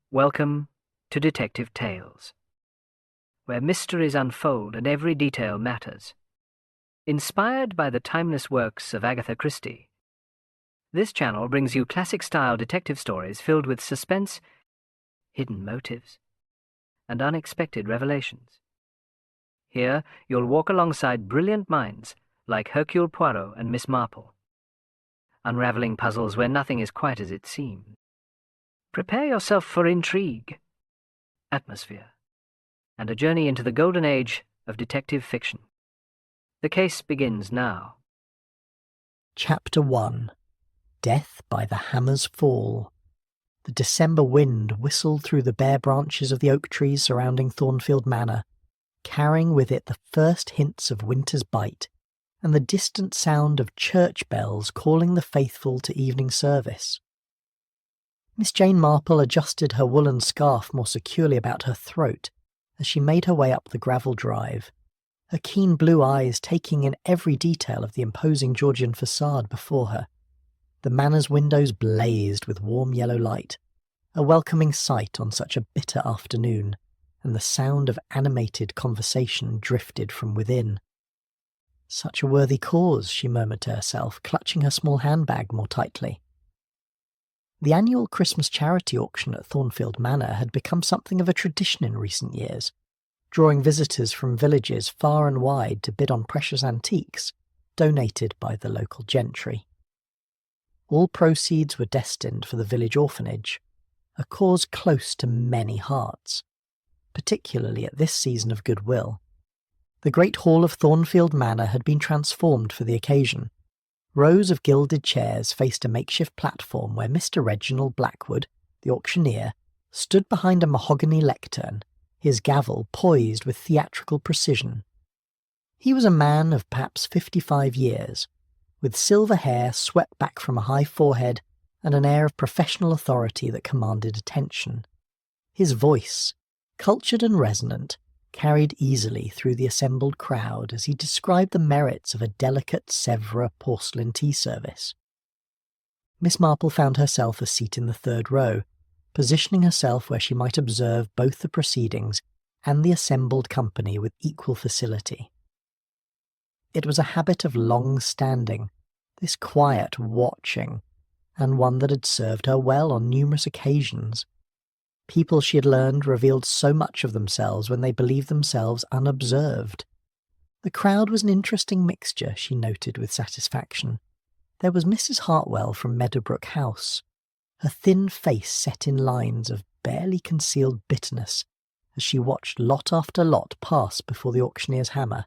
Welcome to Detective Tales, where mysteries unfold and every detail matters. Inspired by the timeless works of Agatha Christie, this channel brings you classic-style detective stories filled with suspense, hidden motives, and unexpected revelations. Here, you'll walk alongside brilliant minds like Hercule Poirot and Miss Marple, unraveling puzzles where nothing is quite as it seems. Prepare yourself for intrigue, atmosphere, and a journey into the golden age of detective fiction. The case begins now. Chapter 1. Death by the Hammer's Fall. The December wind whistled through the bare branches of the oak trees surrounding Thornfield Manor, carrying with it the first hints of winter's bite and the distant sound of church bells calling the faithful to evening service. Miss Jane Marple adjusted her woolen scarf more securely about her throat as she made her way up the gravel drive, her keen blue eyes taking in every detail of the imposing Georgian facade before her. The manor's windows blazed with warm yellow light, a welcoming sight on such a bitter afternoon, and the sound of animated conversation drifted from within. Such a worthy cause, she murmured to herself, clutching her small handbag more tightly. The annual Christmas charity auction at Thornfield Manor had become something of a tradition in recent years, drawing visitors from villages far and wide to bid on precious antiques donated by the local gentry. All proceeds were destined for the village orphanage, a cause close to many hearts, particularly at this season of goodwill. The great hall of Thornfield Manor had been transformed for the occasion. Rows of gilded chairs faced a makeshift platform where Mr. Reginald Blackwood, the auctioneer, stood behind a mahogany lectern, his gavel poised with theatrical precision. He was a man of perhaps 55 years, with silver hair swept back from a high forehead and an air of professional authority that commanded attention. His voice, cultured and resonant, carried easily through the assembled crowd as he described the merits of a delicate Sèvres porcelain tea service. Miss Marple found herself a seat in the third row, positioning herself where she might observe both the proceedings and the assembled company with equal facility. It was a habit of long standing, this quiet watching, and one that had served her well on numerous occasions. People, she had learned, revealed so much of themselves when they believed themselves unobserved. The crowd was an interesting mixture, she noted with satisfaction. There was Mrs. Hartwell from Meadowbrook House, her thin face set in lines of barely concealed bitterness as she watched lot after lot pass before the auctioneer's hammer.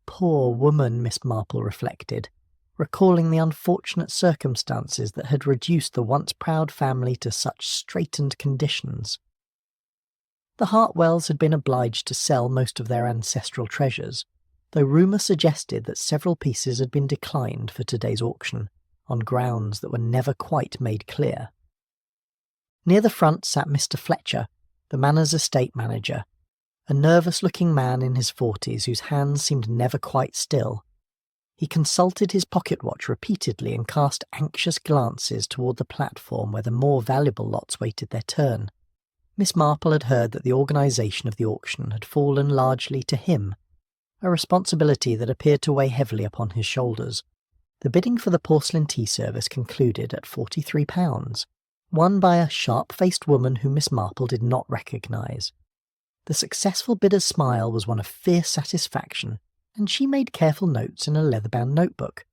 Poor woman, Miss Marple reflected, recalling the unfortunate circumstances that had reduced the once proud family to such straitened conditions. The Hartwells had been obliged to sell most of their ancestral treasures, though rumour suggested that several pieces had been declined for today's auction, on grounds that were never quite made clear. Near the front sat Mr. Fletcher, the manor's estate manager, a nervous-looking man in his 40s whose hands seemed never quite still. He consulted his pocket-watch repeatedly and cast anxious glances toward the platform where the more valuable lots waited their turn. Miss Marple had heard that the organisation of the auction had fallen largely to him, a responsibility that appeared to weigh heavily upon his shoulders. The bidding for the porcelain tea service concluded at £43, won by a sharp-faced woman whom Miss Marple did not recognise. The successful bidder's smile was one of fierce satisfaction, and she made careful notes in a leather-bound notebook.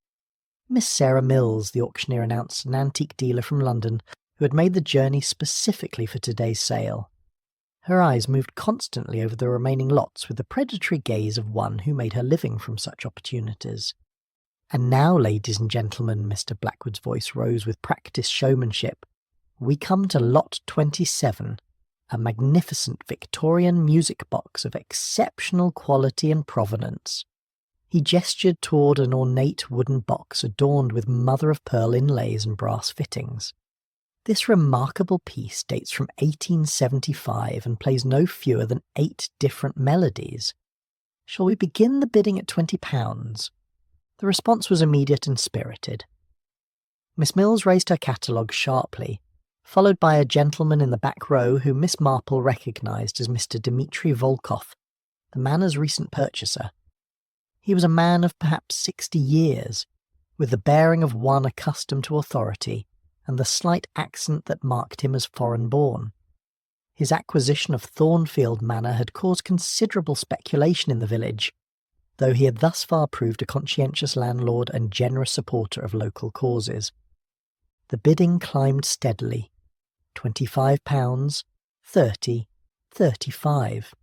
Miss Sarah Mills, the auctioneer announced, an antique dealer from London, who had made the journey specifically for today's sale. Her eyes moved constantly over the remaining lots with the predatory gaze of one who made her living from such opportunities. And now, ladies and gentlemen, Mr. Blackwood's voice rose with practised showmanship, we come to lot 27, a magnificent Victorian music box of exceptional quality and provenance. He gestured toward an ornate wooden box adorned with mother-of-pearl inlays and brass fittings. This remarkable piece dates from 1875 and plays no fewer than 8 different melodies. Shall we begin the bidding at £20? The response was immediate and spirited. Miss Mills raised her catalogue sharply, followed by a gentleman in the back row whom Miss Marple recognised as Mr. Dmitri Volkov, the manor's recent purchaser. He was a man of perhaps 60 years, with the bearing of one accustomed to authority and the slight accent that marked him as foreign-born. His acquisition of Thornfield Manor had caused considerable speculation in the village, though he had thus far proved a conscientious landlord and generous supporter of local causes. The bidding climbed steadily. £25, 30, 35.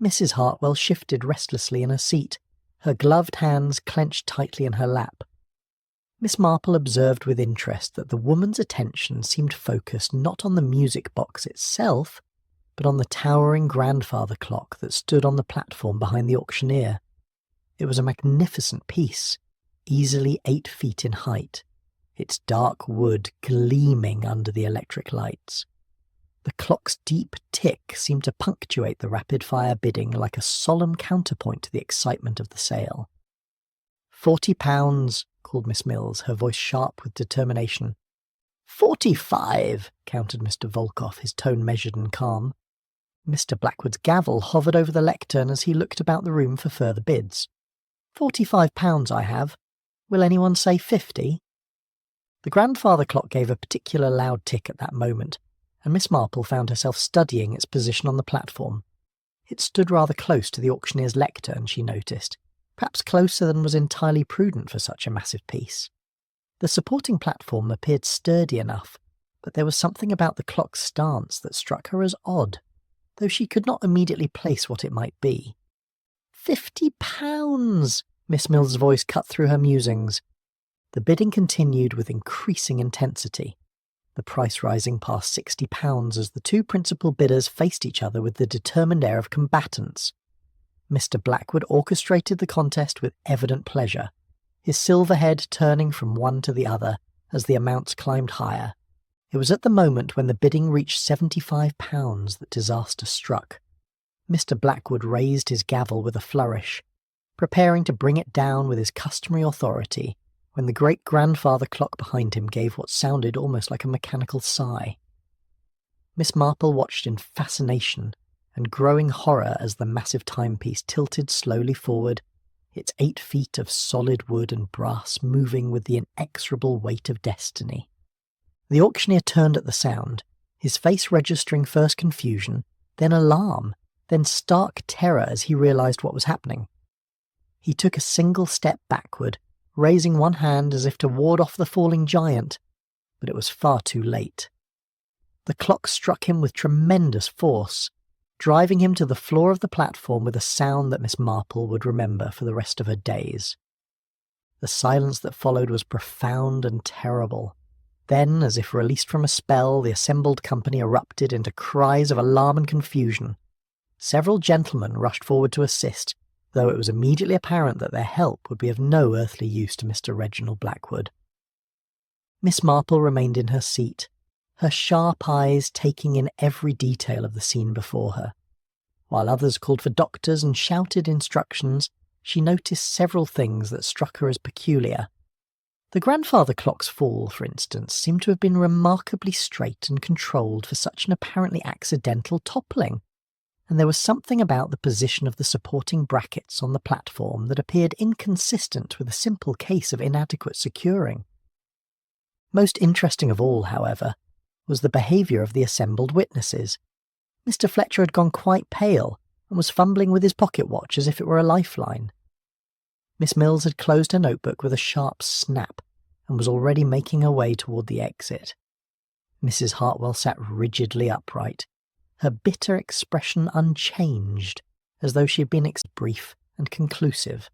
Mrs. Hartwell shifted restlessly in her seat, her gloved hands clenched tightly in her lap. Miss Marple observed with interest that the woman's attention seemed focused not on the music box itself, but on the towering grandfather clock that stood on the platform behind the auctioneer. It was a magnificent piece, easily 8 feet in height, its dark wood gleaming under the electric lights. The clock's deep tick seemed to punctuate the rapid-fire bidding like a solemn counterpoint to the excitement of the sale. £40, called Miss Mills, her voice sharp with determination. 45, countered Mr. Volkov, his tone measured and calm. Mr. Blackwood's gavel hovered over the lectern as he looked about the room for further bids. £45 I have. Will anyone say 50? The grandfather clock gave a particular loud tick at that moment, and Miss Marple found herself studying its position on the platform. It stood rather close to the auctioneer's lectern, she noticed, perhaps closer than was entirely prudent for such a massive piece. The supporting platform appeared sturdy enough, but there was something about the clock's stance that struck her as odd, though she could not immediately place what it might be. £50! Miss Mill's voice cut through her musings. The bidding continued with increasing intensity, the price rising past £60 as the two principal bidders faced each other with the determined air of combatants. Mr. Blackwood orchestrated the contest with evident pleasure, his silver head turning from one to the other as the amounts climbed higher. It was at the moment when the bidding reached £75 that disaster struck. Mr. Blackwood raised his gavel with a flourish, preparing to bring it down with his customary authority, when the great-grandfather clock behind him gave what sounded almost like a mechanical sigh. Miss Marple watched in fascination and growing horror as the massive timepiece tilted slowly forward, its 8 feet of solid wood and brass moving with the inexorable weight of destiny. The auctioneer turned at the sound, his face registering first confusion, then alarm, then stark terror as he realised what was happening. He took a single step backward, raising one hand as if to ward off the falling giant, but it was far too late. The clock struck him with tremendous force, driving him to the floor of the platform with a sound that Miss Marple would remember for the rest of her days. The silence that followed was profound and terrible. Then, as if released from a spell, the assembled company erupted into cries of alarm and confusion. Several gentlemen rushed forward to assist, though it was immediately apparent that their help would be of no earthly use to Mr. Reginald Blackwood. Miss Marple remained in her seat, her sharp eyes taking in every detail of the scene before her. While others called for doctors and shouted instructions, she noticed several things that struck her as peculiar. The grandfather clock's fall, for instance, seemed to have been remarkably straight and controlled for such an apparently accidental toppling, and there was something about the position of the supporting brackets on the platform that appeared inconsistent with a simple case of inadequate securing. Most interesting of all, however, was the behaviour of the assembled witnesses. Mr. Fletcher had gone quite pale and was fumbling with his pocket watch as if it were a lifeline. Miss Mills had closed her notebook with a sharp snap and was already making her way toward the exit. Mrs. Hartwell sat rigidly upright, her bitter expression unchanged, as though she had been brief and conclusive.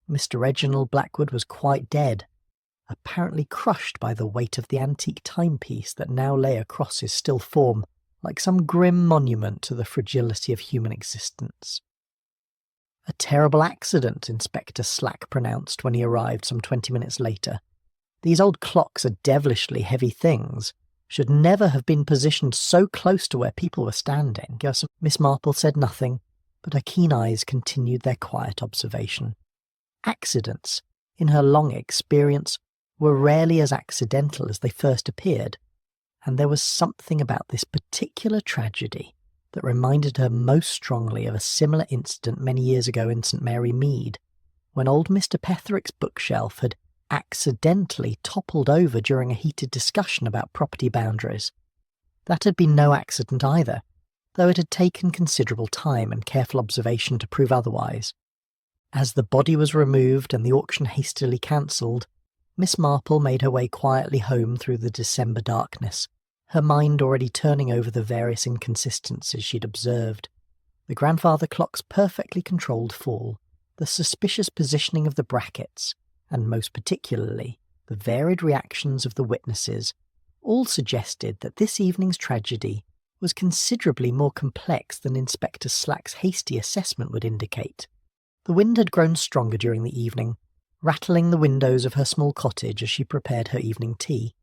Mr. Reginald Blackwood was quite dead, apparently crushed by the weight of the antique timepiece that now lay across his still form, like some grim monument to the fragility of human existence. A terrible accident, Inspector Slack pronounced when he arrived some 20 minutes later. These old clocks are devilishly heavy things, should never have been positioned so close to where people were standing. Yes, Miss Marple said nothing, but her keen eyes continued their quiet observation. Accidents, in her long experience, were rarely as accidental as they first appeared, and there was something about this particular tragedy that reminded her most strongly of a similar incident many years ago in St Mary Mead, when old Mr Petherick's bookshelf had accidentally toppled over during a heated discussion about property boundaries. That had been no accident either, though it had taken considerable time and careful observation to prove otherwise. As the body was removed and the auction hastily cancelled, Miss Marple made her way quietly home through the December darkness, her mind already turning over the various inconsistencies she'd observed. The grandfather clock's perfectly controlled fall, the suspicious positioning of the brackets, and most particularly the varied reactions of the witnesses, all suggested that this evening's tragedy was considerably more complex than Inspector Slack's hasty assessment would indicate. The wind had grown stronger during the evening, rattling the windows of her small cottage as she prepared her evening tea.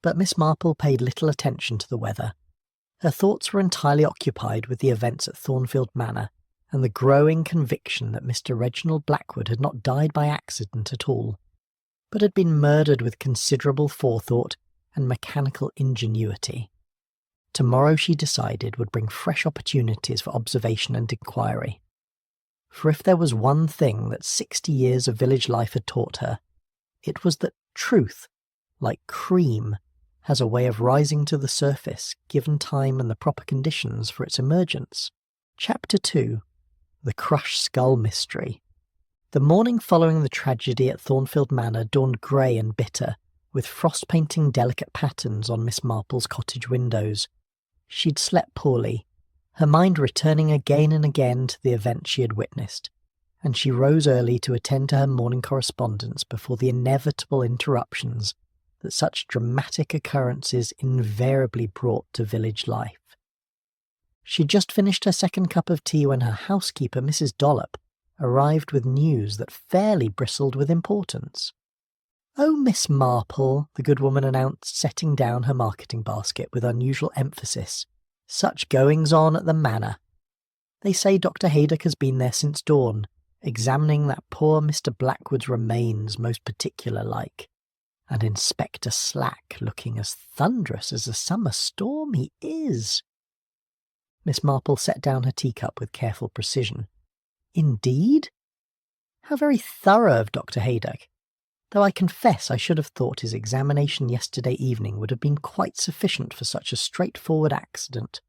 But Miss Marple paid little attention to the weather. Her thoughts were entirely occupied with the events at Thornfield Manor and the growing conviction that Mr Reginald Blackwood had not died by accident at all, but had been murdered with considerable forethought and mechanical ingenuity. Tomorrow, she decided, would bring fresh opportunities for observation and inquiry. For if there was one thing that 60 years of village life had taught her, it was that truth, like cream, has a way of rising to the surface, given time and the proper conditions for its emergence. Chapter 2. The Crushed Skull Mystery. The morning following the tragedy at Thornfield Manor dawned grey and bitter, with frost painting delicate patterns on Miss Marple's cottage windows. She'd slept poorly, her mind returning again and again to the event she had witnessed, and she rose early to attend to her morning correspondence before the inevitable interruptions that such dramatic occurrences invariably brought to village life. She'd just finished her second cup of tea when her housekeeper, Mrs Dollop, arrived with news that fairly bristled with importance. "Oh, Miss Marple," the good woman announced, setting down her marketing basket with unusual emphasis. "Such goings-on at the manor. They say Dr Haydock has been there since dawn, examining that poor Mr Blackwood's remains most particular-like, and Inspector Slack looking as thunderous as a summer storm he is." Miss Marple set down her teacup with careful precision. "Indeed? How very thorough of Dr Haydock, though I confess I should have thought his examination yesterday evening would have been quite sufficient for such a straightforward accident."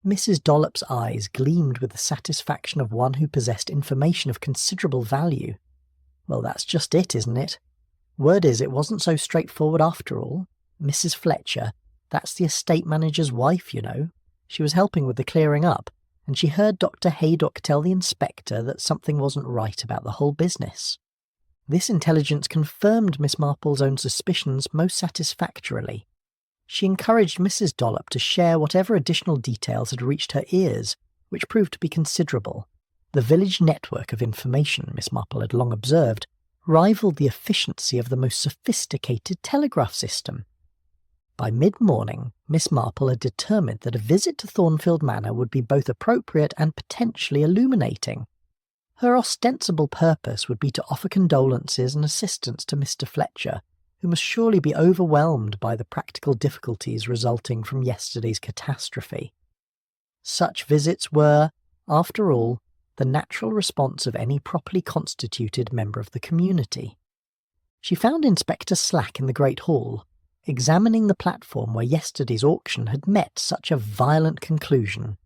Mrs Dollop's eyes gleamed with the satisfaction of one who possessed information of considerable value. "Well, that's just it, isn't it? Word is it wasn't so straightforward after all. Mrs Fletcher, that's the estate manager's wife, you know. She was helping with the clearing up, and she heard Dr Haydock tell the inspector that something wasn't right about the whole business. This intelligence confirmed Miss Marple's own suspicions most satisfactorily. She encouraged Mrs Dollop to share whatever additional details had reached her ears, which proved to be considerable. The village network of information, Miss Marple had long observed, rivalled the efficiency of the most sophisticated telegraph system. By mid-morning, Miss Marple had determined that a visit to Thornfield Manor would be both appropriate and potentially illuminating. Her ostensible purpose would be to offer condolences and assistance to Mr Fletcher, who must surely be overwhelmed by the practical difficulties resulting from yesterday's catastrophe. Such visits were, after all, the natural response of any properly constituted member of the community. She found Inspector Slack in the great hall, examining the platform where yesterday's auction had met such a violent conclusion.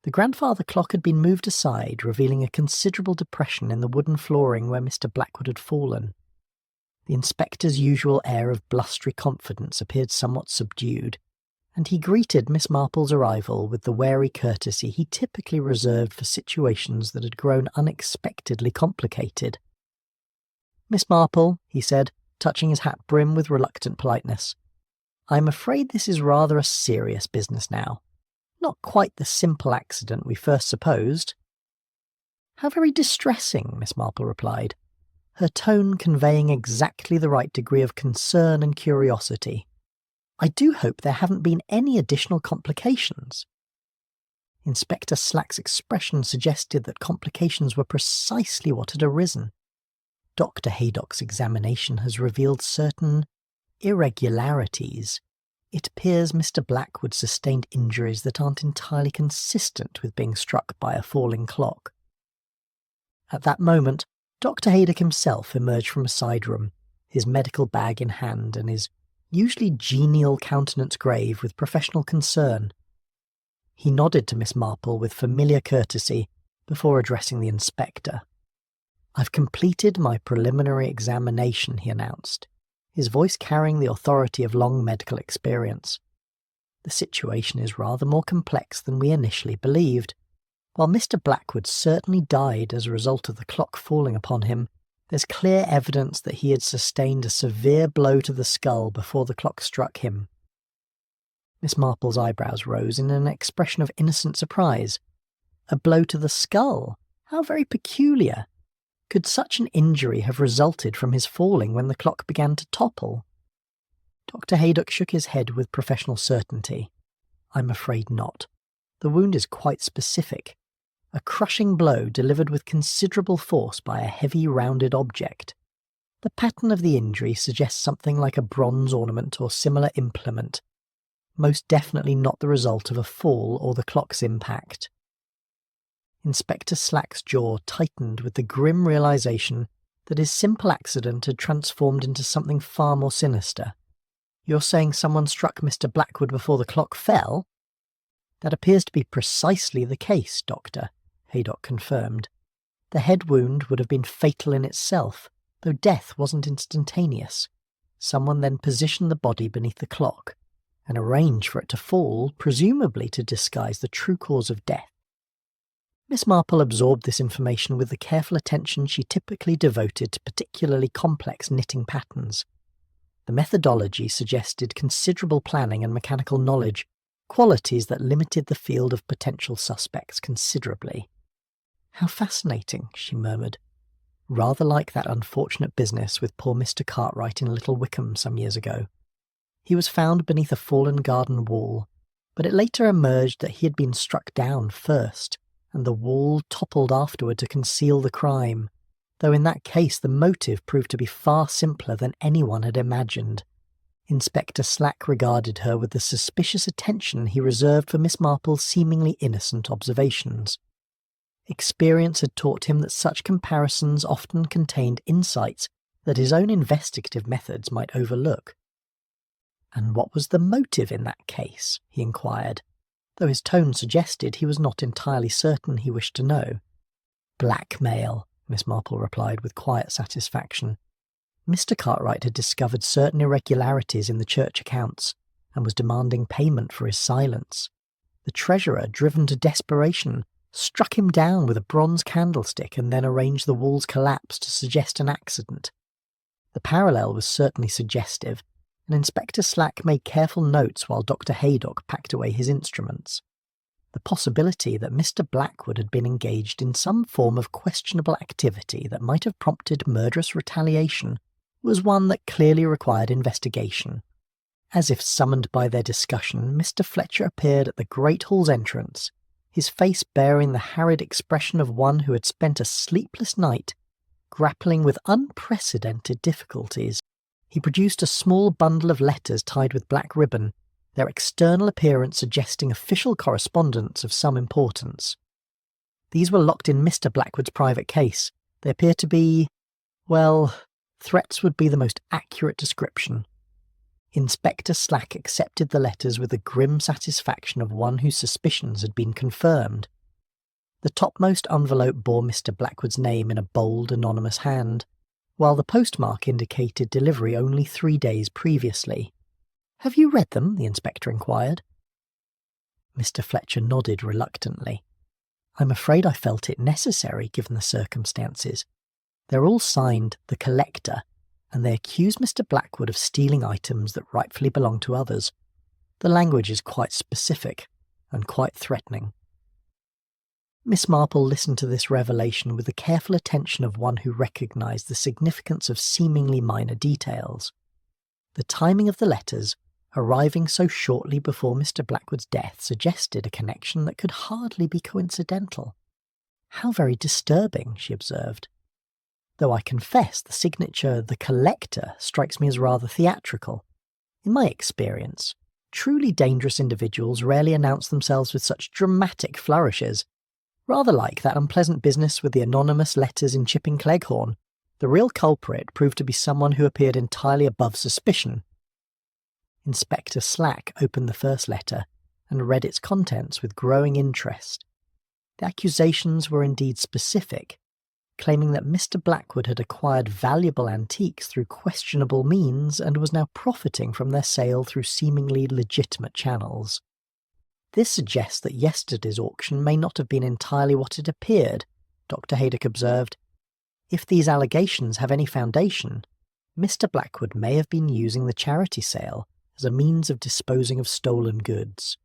The grandfather clock had been moved aside, revealing a considerable depression in the wooden flooring where Mr Blackwood had fallen. The inspector's usual air of blustery confidence appeared somewhat subdued, and he greeted Miss Marple's arrival with the wary courtesy he typically reserved for situations that had grown unexpectedly complicated. "Miss Marple," he said, touching his hat brim with reluctant politeness, "I'm afraid this is rather a serious business now. Not quite the simple accident we first supposed." "How very distressing," Miss Marple replied, her tone conveying exactly the right degree of concern and curiosity. "I do hope there haven't been any additional complications." Inspector Slack's expression suggested that complications were precisely what had arisen. "Dr Haydock's examination has revealed certain irregularities It appears Mr. Blackwood sustained injuries that aren't entirely consistent with being struck by a falling clock. At that moment, Dr. Haydock himself emerged from a side room, his medical bag in hand and his usually genial countenance grave with professional concern. He nodded to Miss Marple with familiar courtesy before addressing the inspector. "I've completed my preliminary examination," he announced, his voice carrying the authority of long medical experience. "The situation is rather more complex than we initially believed. While Mr. Blackwood certainly died as a result of the clock falling upon him, there's clear evidence that he had sustained a severe blow to the skull before the clock struck him." Miss Marple's eyebrows rose in an expression of innocent surprise. A blow to the skull? How very peculiar! Could such an injury have resulted from his falling when the clock began to topple? Dr. Haydock shook his head with professional certainty. "I'm afraid not. The wound is quite specific. A crushing blow delivered with considerable force by a heavy rounded object. The pattern of the injury suggests something like a bronze ornament or similar implement. Most definitely not the result of a fall or the clock's impact." Inspector Slack's jaw tightened with the grim realization that his simple accident had transformed into something far more sinister. "You're saying someone struck Mr. Blackwood before the clock fell?" "That appears to be precisely the case, Doctor," Haydock confirmed. "The head wound would have been fatal in itself, though death wasn't instantaneous. Someone then positioned the body beneath the clock and arranged for it to fall, presumably to disguise the true cause of death." Miss Marple absorbed this information with the careful attention she typically devoted to particularly complex knitting patterns. The methodology suggested considerable planning and mechanical knowledge, qualities that limited the field of potential suspects considerably. "How fascinating," she murmured. "Rather like that unfortunate business with poor Mr. Cartwright in Little Wickham some years ago. He was found beneath a fallen garden wall, but it later emerged that he had been struck down first, and the wall toppled afterward to conceal the crime, though in that case the motive proved to be far simpler than anyone had imagined." Inspector Slack regarded her with the suspicious attention he reserved for Miss Marple's seemingly innocent observations. Experience had taught him that such comparisons often contained insights that his own investigative methods might overlook. "And what was the motive in that case?" he inquired, though his tone suggested he was not entirely certain he wished to know. "Blackmail," Miss Marple replied with quiet satisfaction. Mr. Cartwright had discovered certain irregularities in the church accounts and was demanding payment for his silence. The treasurer, driven to desperation, struck him down with a bronze candlestick and then arranged the wall's collapse to suggest an accident. The parallel was certainly suggestive, and Inspector Slack made careful notes while Dr. Haydock packed away his instruments. The possibility that Mr. Blackwood had been engaged in some form of questionable activity that might have prompted murderous retaliation was one that clearly required investigation. As if summoned by their discussion, Mr. Fletcher appeared at the Great Hall's entrance, his face bearing the harried expression of one who had spent a sleepless night, grappling with unprecedented difficulties. He produced a small bundle of letters tied with black ribbon, their external appearance suggesting official correspondence of some importance. These were locked in Mr. Blackwood's private case. They appeared to be, well, threats would be the most accurate description. Inspector Slack accepted the letters with the grim satisfaction of one whose suspicions had been confirmed. The topmost envelope bore Mr. Blackwood's name in a bold, anonymous hand, while the postmark indicated delivery only 3 days previously. "Have you read them?" the inspector inquired. Mr. Fletcher nodded reluctantly. "I'm afraid I felt it necessary, given the circumstances. They're all signed The Collector, and they accuse Mr. Blackwood of stealing items that rightfully belong to others. The language is quite specific and quite threatening." Miss Marple listened to this revelation with the careful attention of one who recognised the significance of seemingly minor details. The timing of the letters, arriving so shortly before Mr. Blackwood's death, suggested a connection that could hardly be coincidental. "How very disturbing," she observed. "Though I confess the signature The Collector strikes me as rather theatrical. In my experience, truly dangerous individuals rarely announce themselves with such dramatic flourishes. Rather like that unpleasant business with the anonymous letters in Chipping Cleghorn, the real culprit proved to be someone who appeared entirely above suspicion. Inspector Slack opened the first letter and read its contents with growing interest. The accusations were indeed specific, claiming that Mr. Blackwood had acquired valuable antiques through questionable means and was now profiting from their sale through seemingly legitimate channels. This suggests that yesterday's auction may not have been entirely what it appeared, Dr. Haydock observed. If these allegations have any foundation, Mr. Blackwood may have been using the charity sale as a means of disposing of stolen goods.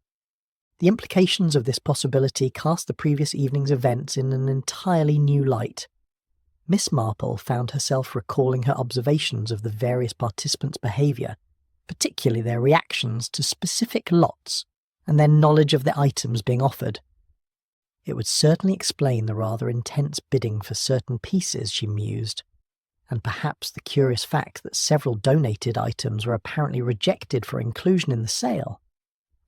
The implications of this possibility cast the previous evening's events in an entirely new light. Miss Marple found herself recalling her observations of the various participants' behaviour, particularly their reactions to specific lots and their knowledge of the items being offered. It would certainly explain the rather intense bidding for certain pieces, she mused, and perhaps the curious fact that several donated items were apparently rejected for inclusion in the sale.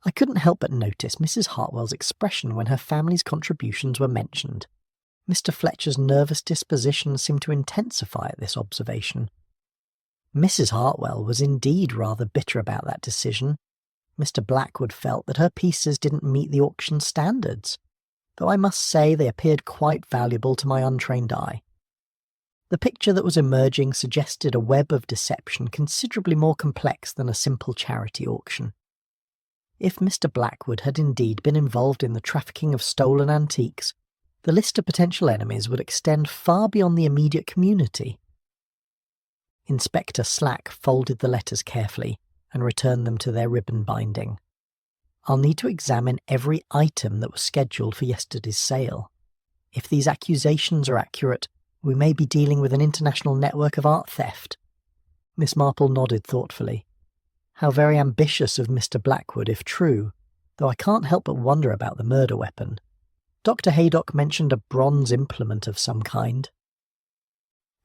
I couldn't help but notice Mrs. Hartwell's expression when her family's contributions were mentioned. Mr. Fletcher's nervous disposition seemed to intensify at this observation. Mrs. Hartwell was indeed rather bitter about that decision. Mr. Blackwood felt that her pieces didn't meet the auction standards, though I must say they appeared quite valuable to my untrained eye. The picture that was emerging suggested a web of deception considerably more complex than a simple charity auction. If Mr. Blackwood had indeed been involved in the trafficking of stolen antiques, the list of potential enemies would extend far beyond the immediate community. Inspector Slack folded the letters carefully and returned them to their ribbon binding. I'll need to examine every item that was scheduled for yesterday's sale. If these accusations are accurate, we may be dealing with an international network of art theft. Miss Marple nodded thoughtfully. How very ambitious of Mr. Blackwood, if true, though I can't help but wonder about the murder weapon. Dr. Haydock mentioned a bronze implement of some kind.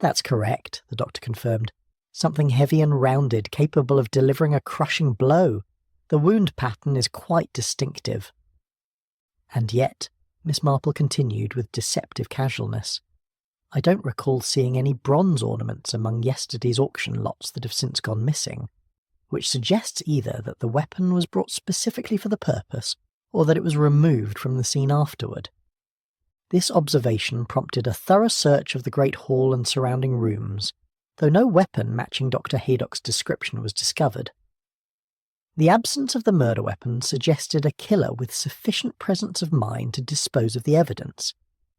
That's correct, the doctor confirmed. Something heavy and rounded, capable of delivering a crushing blow. The wound pattern is quite distinctive. And yet, Miss Marple continued with deceptive casualness, I don't recall seeing any bronze ornaments among yesterday's auction lots that have since gone missing, which suggests either that the weapon was brought specifically for the purpose, or that it was removed from the scene afterward. This observation prompted a thorough search of the great hall and surrounding rooms, though no weapon matching Dr. Haydock's description was discovered. The absence of the murder weapon suggested a killer with sufficient presence of mind to dispose of the evidence,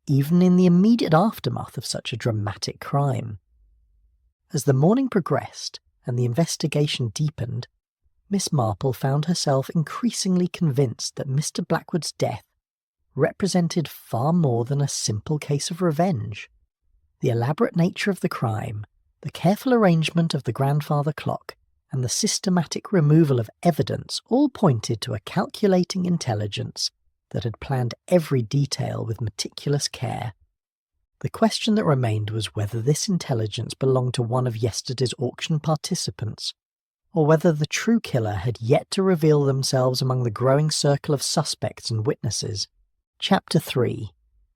even in the immediate aftermath of such a dramatic crime. As the morning progressed and the investigation deepened, Miss Marple found herself increasingly convinced that Mr. Blackwood's death represented far more than a simple case of revenge. The elaborate nature of the crime, the careful arrangement of the grandfather clock, and the systematic removal of evidence all pointed to a calculating intelligence that had planned every detail with meticulous care. The question that remained was whether this intelligence belonged to one of yesterday's auction participants, or whether the true killer had yet to reveal themselves among the growing circle of suspects and witnesses. Chapter 3.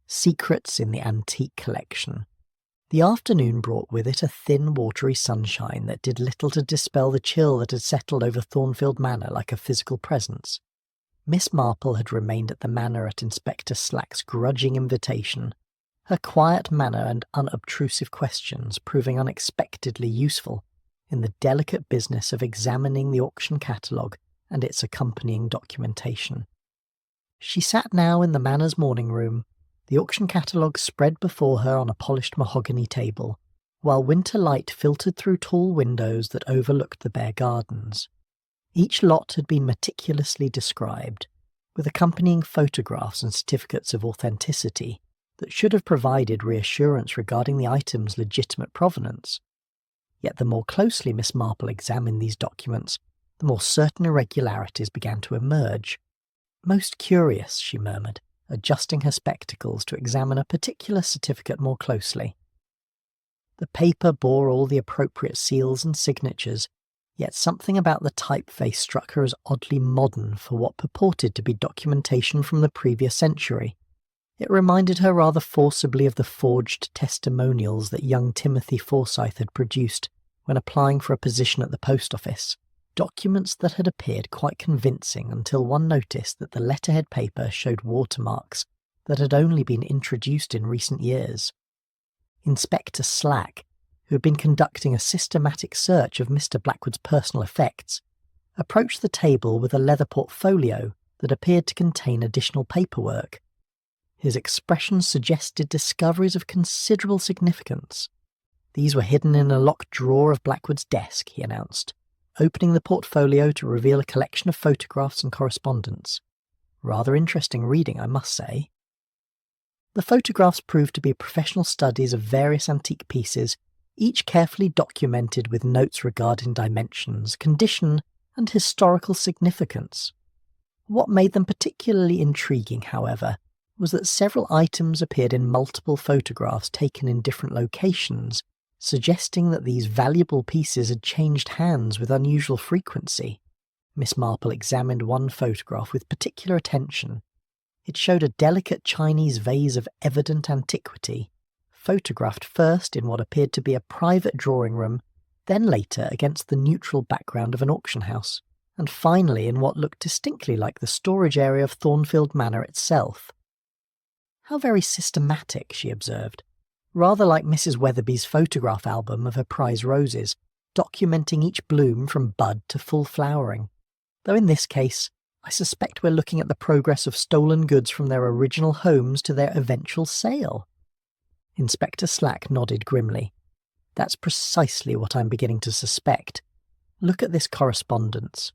Secrets in the Antique Collection. The afternoon brought with it a thin, watery sunshine that did little to dispel the chill that had settled over Thornfield Manor like a physical presence. Miss Marple had remained at the manor at Inspector Slack's grudging invitation, her quiet manner and unobtrusive questions proving unexpectedly useful in the delicate business of examining the auction catalogue and its accompanying documentation. She sat now in the manor's morning room, the auction catalogue spread before her on a polished mahogany table, while winter light filtered through tall windows that overlooked the bare gardens. Each lot had been meticulously described, with accompanying photographs and certificates of authenticity that should have provided reassurance regarding the item's legitimate provenance. Yet the more closely Miss Marple examined these documents, the more certain irregularities began to emerge. Most curious, she murmured, adjusting her spectacles to examine a particular certificate more closely. The paper bore all the appropriate seals and signatures, yet something about the typeface struck her as oddly modern for what purported to be documentation from the previous century. It reminded her rather forcibly of the forged testimonials that young Timothy Forsyth had produced when applying for a position at the post office, documents that had appeared quite convincing until one noticed that the letterhead paper showed watermarks that had only been introduced in recent years. Inspector Slack, who had been conducting a systematic search of Mr. Blackwood's personal effects, approached the table with a leather portfolio that appeared to contain additional paperwork. His expression suggested discoveries of considerable significance. These were hidden in a locked drawer of Blackwood's desk, he announced, opening the portfolio to reveal a collection of photographs and correspondence. Rather interesting reading, I must say. The photographs proved to be professional studies of various antique pieces, each carefully documented with notes regarding dimensions, condition, and historical significance. What made them particularly intriguing, however, was that several items appeared in multiple photographs taken in different locations, suggesting that these valuable pieces had changed hands with unusual frequency. Miss Marple examined one photograph with particular attention. It showed a delicate Chinese vase of evident antiquity, photographed first in what appeared to be a private drawing room, then later against the neutral background of an auction house, and finally in what looked distinctly like the storage area of Thornfield Manor itself. How very systematic, she observed, rather like Mrs. Weatherby's photograph album of her prize roses, documenting each bloom from bud to full flowering, though in this case, I suspect we're looking at the progress of stolen goods from their original homes to their eventual sale. Inspector Slack nodded grimly. That's precisely what I'm beginning to suspect. Look at this correspondence.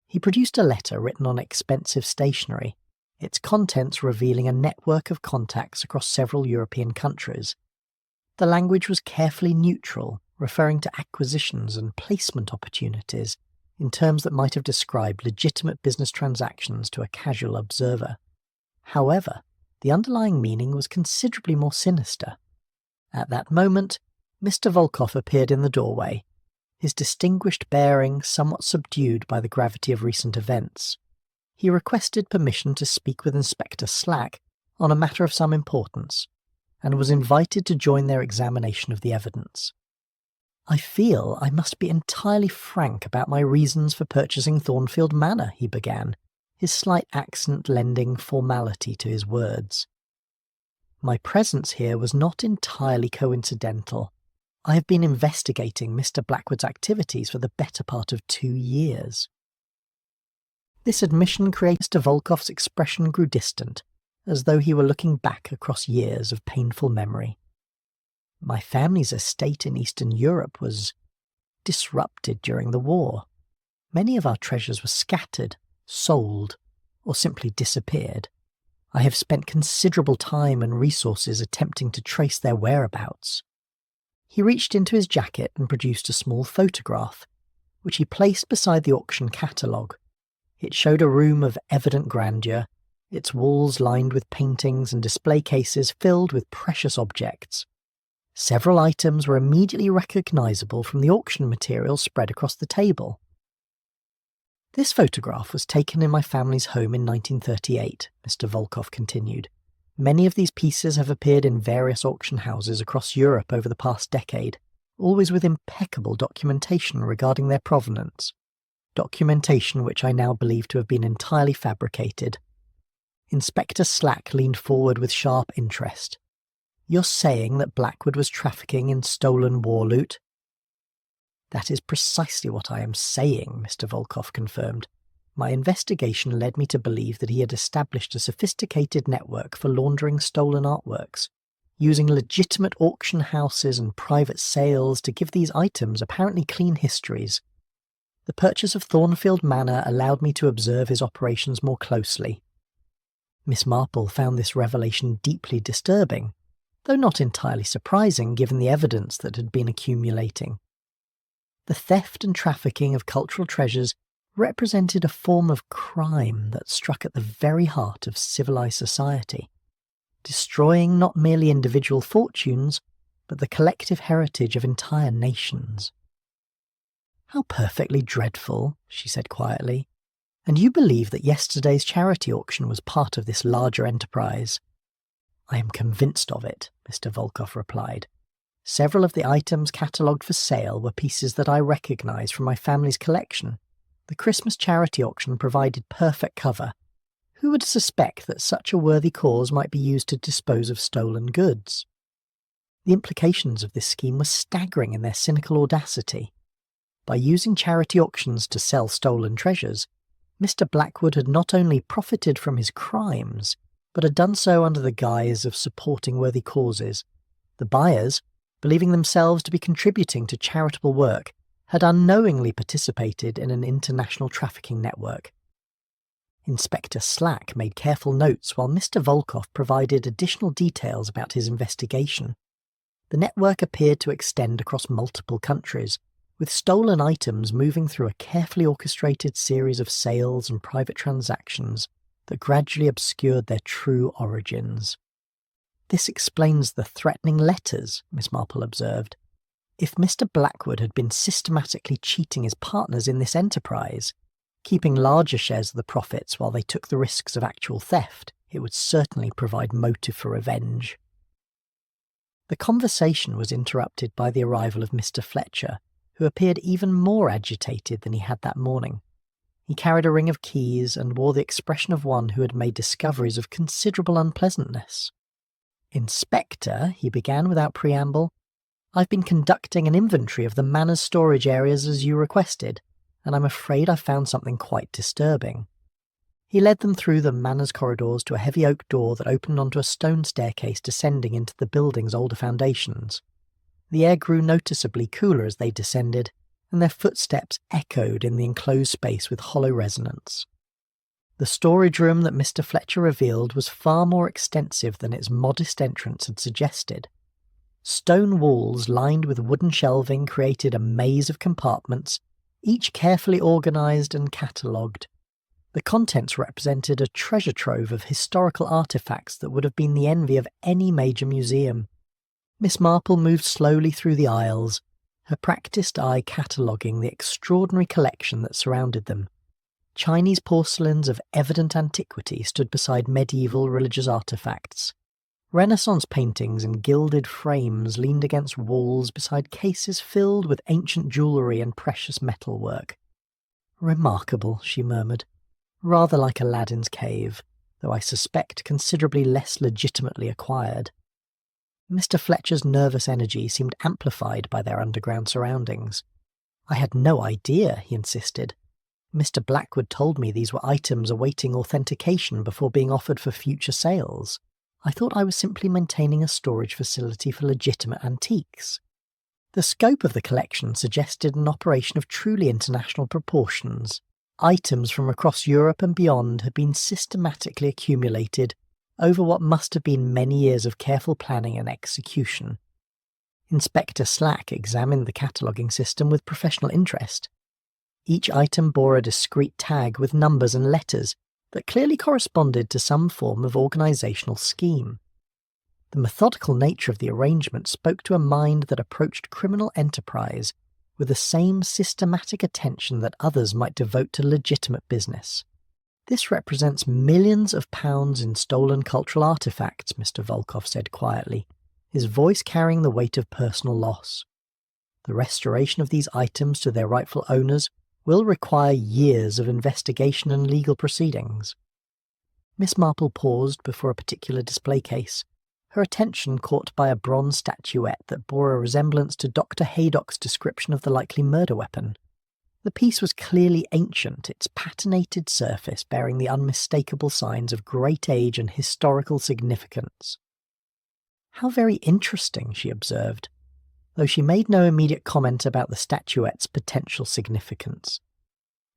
He produced a letter written on expensive stationery, its contents revealing a network of contacts across several European countries. The language was carefully neutral, referring to acquisitions and placement opportunities in terms that might have described legitimate business transactions to a casual observer. However, the underlying meaning was considerably more sinister. At that moment, Mr. Volkoff appeared in the doorway, his distinguished bearing somewhat subdued by the gravity of recent events. He requested permission to speak with Inspector Slack on a matter of some importance, and was invited to join their examination of the evidence. I feel I must be entirely frank about my reasons for purchasing Thornfield Manor, he began, his slight accent lending formality to his words. My presence here was not entirely coincidental. I have been investigating Mr. Blackwood's activities for the better part of 2 years. This admission created Mr. Volkoff's expression grew distant, as though he were looking back across years of painful memory. My family's estate in Eastern Europe was disrupted during the war. Many of our treasures were scattered, sold, or simply disappeared. I have spent considerable time and resources attempting to trace their whereabouts. He reached into his jacket and produced a small photograph, which he placed beside the auction catalogue. It showed a room of evident grandeur, its walls lined with paintings and display cases filled with precious objects. Several items were immediately recognisable from the auction material spread across the table. This photograph was taken in my family's home in 1938, Mr. Volkoff continued. Many of these pieces have appeared in various auction houses across Europe over the past decade, always with impeccable documentation regarding their provenance. Documentation which I now believe to have been entirely fabricated. Inspector Slack leaned forward with sharp interest. You're saying that Blackwood was trafficking in stolen war loot? That is precisely what I am saying, Mr. Volkoff confirmed. My investigation led me to believe that he had established a sophisticated network for laundering stolen artworks, using legitimate auction houses and private sales to give these items apparently clean histories. The purchase of Thornfield Manor allowed me to observe his operations more closely. Miss Marple found this revelation deeply disturbing, though not entirely surprising given the evidence that had been accumulating. The theft and trafficking of cultural treasures represented a form of crime that struck at the very heart of civilized society, destroying not merely individual fortunes, but the collective heritage of entire nations. "How perfectly dreadful," she said quietly. "And you believe that yesterday's charity auction was part of this larger enterprise?" "I am convinced of it," Mr. Volkov replied. "Several of the items catalogued for sale were pieces that I recognise from my family's collection. The Christmas charity auction provided perfect cover. Who would suspect that such a worthy cause might be used to dispose of stolen goods?" The implications of this scheme were staggering in their cynical audacity. By using charity auctions to sell stolen treasures, Mr. Blackwood had not only profited from his crimes, but had done so under the guise of supporting worthy causes. The buyers, believing themselves to be contributing to charitable work, had unknowingly participated in an international trafficking network. Inspector Slack made careful notes while Mr. Volkov provided additional details about his investigation. The network appeared to extend across multiple countries, with stolen items moving through a carefully orchestrated series of sales and private transactions that gradually obscured their true origins. "This explains the threatening letters," Miss Marple observed. "If Mr. Blackwood had been systematically cheating his partners in this enterprise, keeping larger shares of the profits while they took the risks of actual theft, it would certainly provide motive for revenge." The conversation was interrupted by the arrival of Mr. Fletcher, who appeared even more agitated than he had that morning. He carried a ring of keys and wore the expression of one who had made discoveries of considerable unpleasantness. "Inspector," he began without preamble, "I've been conducting an inventory of the manor's storage areas as you requested, and I'm afraid I've found something quite disturbing." He led them through the manor's corridors to a heavy oak door that opened onto a stone staircase descending into the building's older foundations. The air grew noticeably cooler as they descended, and their footsteps echoed in the enclosed space with hollow resonance. The storage room that Mr. Fletcher revealed was far more extensive than its modest entrance had suggested. Stone walls lined with wooden shelving created a maze of compartments, each carefully organised and catalogued. The contents represented a treasure trove of historical artefacts that would have been the envy of any major museum. Miss Marple moved slowly through the aisles, her practised eye cataloguing the extraordinary collection that surrounded them. Chinese porcelains of evident antiquity stood beside medieval religious artefacts. Renaissance paintings in gilded frames leaned against walls beside cases filled with ancient jewellery and precious metalwork. "Remarkable," she murmured. "Rather like Aladdin's cave, though I suspect considerably less legitimately acquired." Mr. Fletcher's nervous energy seemed amplified by their underground surroundings. "I had no idea," he insisted. "Mr. Blackwood told me these were items awaiting authentication before being offered for future sales. I thought I was simply maintaining a storage facility for legitimate antiques." The scope of the collection suggested an operation of truly international proportions. Items from across Europe and beyond had been systematically accumulated over what must have been many years of careful planning and execution. Inspector Slack examined the cataloguing system with professional interest. Each item bore a discrete tag with numbers and letters that clearly corresponded to some form of organisational scheme. The methodical nature of the arrangement spoke to a mind that approached criminal enterprise with the same systematic attention that others might devote to legitimate business. "This represents millions of pounds in stolen cultural artefacts," Mr. Volkov said quietly, his voice carrying the weight of personal loss. "The restoration of these items to their rightful owners will require years of investigation and legal proceedings." Miss Marple paused before a particular display case, her attention caught by a bronze statuette that bore a resemblance to Dr. Haydock's description of the likely murder weapon. The piece was clearly ancient, its patinated surface bearing the unmistakable signs of great age and historical significance. "How very interesting," she observed, though she made no immediate comment about the statuette's potential significance.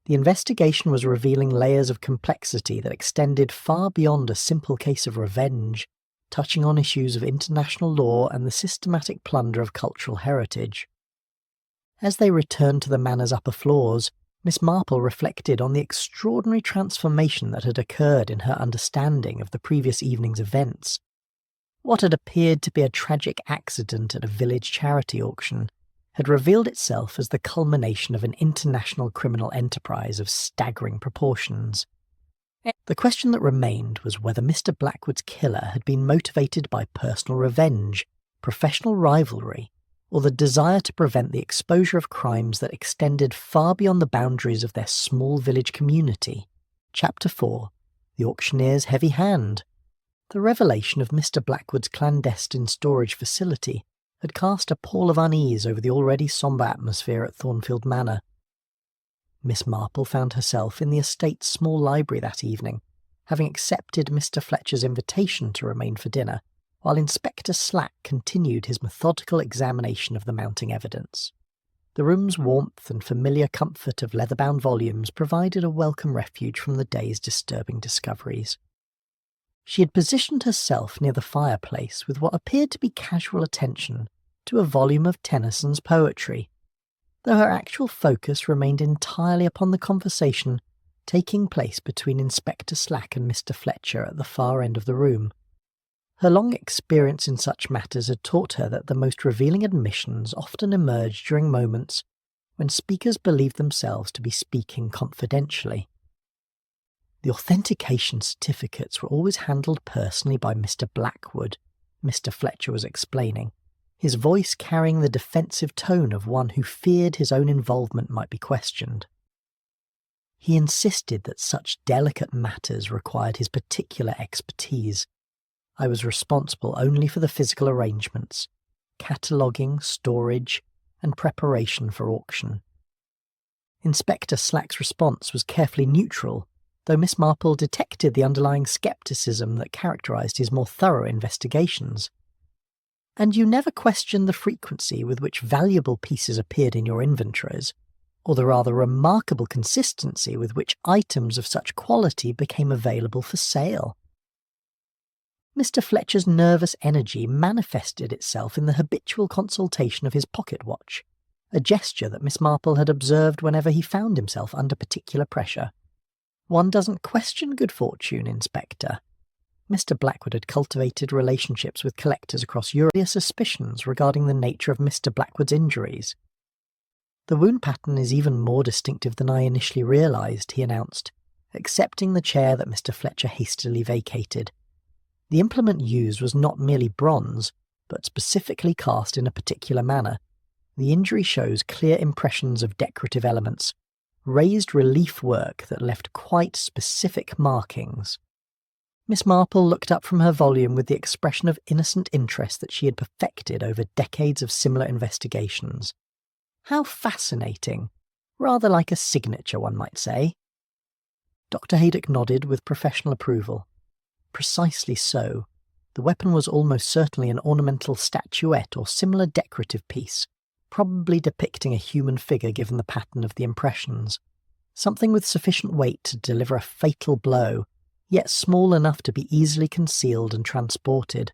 The investigation was revealing layers of complexity that extended far beyond a simple case of revenge, touching on issues of international law and the systematic plunder of cultural heritage. As they returned to the manor's upper floors, Miss Marple reflected on the extraordinary transformation that had occurred in her understanding of the previous evening's events. What had appeared to be a tragic accident at a village charity auction had revealed itself as the culmination of an international criminal enterprise of staggering proportions. The question that remained was whether Mr. Blackwood's killer had been motivated by personal revenge, professional rivalry, or the desire to prevent the exposure of crimes that extended far beyond the boundaries of their small village community. Chapter 4. The Auctioneer's Heavy Hand. The revelation of Mr. Blackwood's clandestine storage facility had cast a pall of unease over the already sombre atmosphere at Thornfield Manor. Miss Marple found herself in the estate's small library that evening, having accepted Mr. Fletcher's invitation to remain for dinner, while Inspector Slack continued his methodical examination of the mounting evidence. The room's warmth and familiar comfort of leather-bound volumes provided a welcome refuge from the day's disturbing discoveries. She had positioned herself near the fireplace with what appeared to be casual attention to a volume of Tennyson's poetry, though her actual focus remained entirely upon the conversation taking place between Inspector Slack and Mr. Fletcher at the far end of the room. Her long experience in such matters had taught her that the most revealing admissions often emerged during moments when speakers believed themselves to be speaking confidentially. The authentication certificates were always handled personally by Mr. Blackwood, Mr. Fletcher was explaining, his voice carrying the defensive tone of one who feared his own involvement might be questioned. He insisted that such delicate matters required his particular expertise. I was responsible only for the physical arrangements, cataloguing, storage, and preparation for auction. Inspector Slack's response was carefully neutral, though Miss Marple detected the underlying scepticism that characterised his more thorough investigations. And you never questioned the frequency with which valuable pieces appeared in your inventories, or the rather remarkable consistency with which items of such quality became available for sale. Mr. Fletcher's nervous energy manifested itself in the habitual consultation of his pocket watch, a gesture that Miss Marple had observed whenever he found himself under particular pressure. One doesn't question good fortune, Inspector. Mr. Blackwood had cultivated relationships with collectors across Europe. Suspicions regarding the nature of Mr. Blackwood's injuries. The wound pattern is even more distinctive than I initially realised, he announced, accepting the chair that Mr. Fletcher hastily vacated. The implement used was not merely bronze, but specifically cast in a particular manner. The injury shows clear impressions of decorative elements, raised relief work that left quite specific markings. Miss Marple looked up from her volume with the expression of innocent interest that she had perfected over decades of similar investigations. How fascinating! Rather like a signature, one might say. Dr. Haydock nodded with professional approval. Precisely so. The weapon was almost certainly an ornamental statuette or similar decorative piece, probably depicting a human figure given the pattern of the impressions. Something with sufficient weight to deliver a fatal blow, yet small enough to be easily concealed and transported.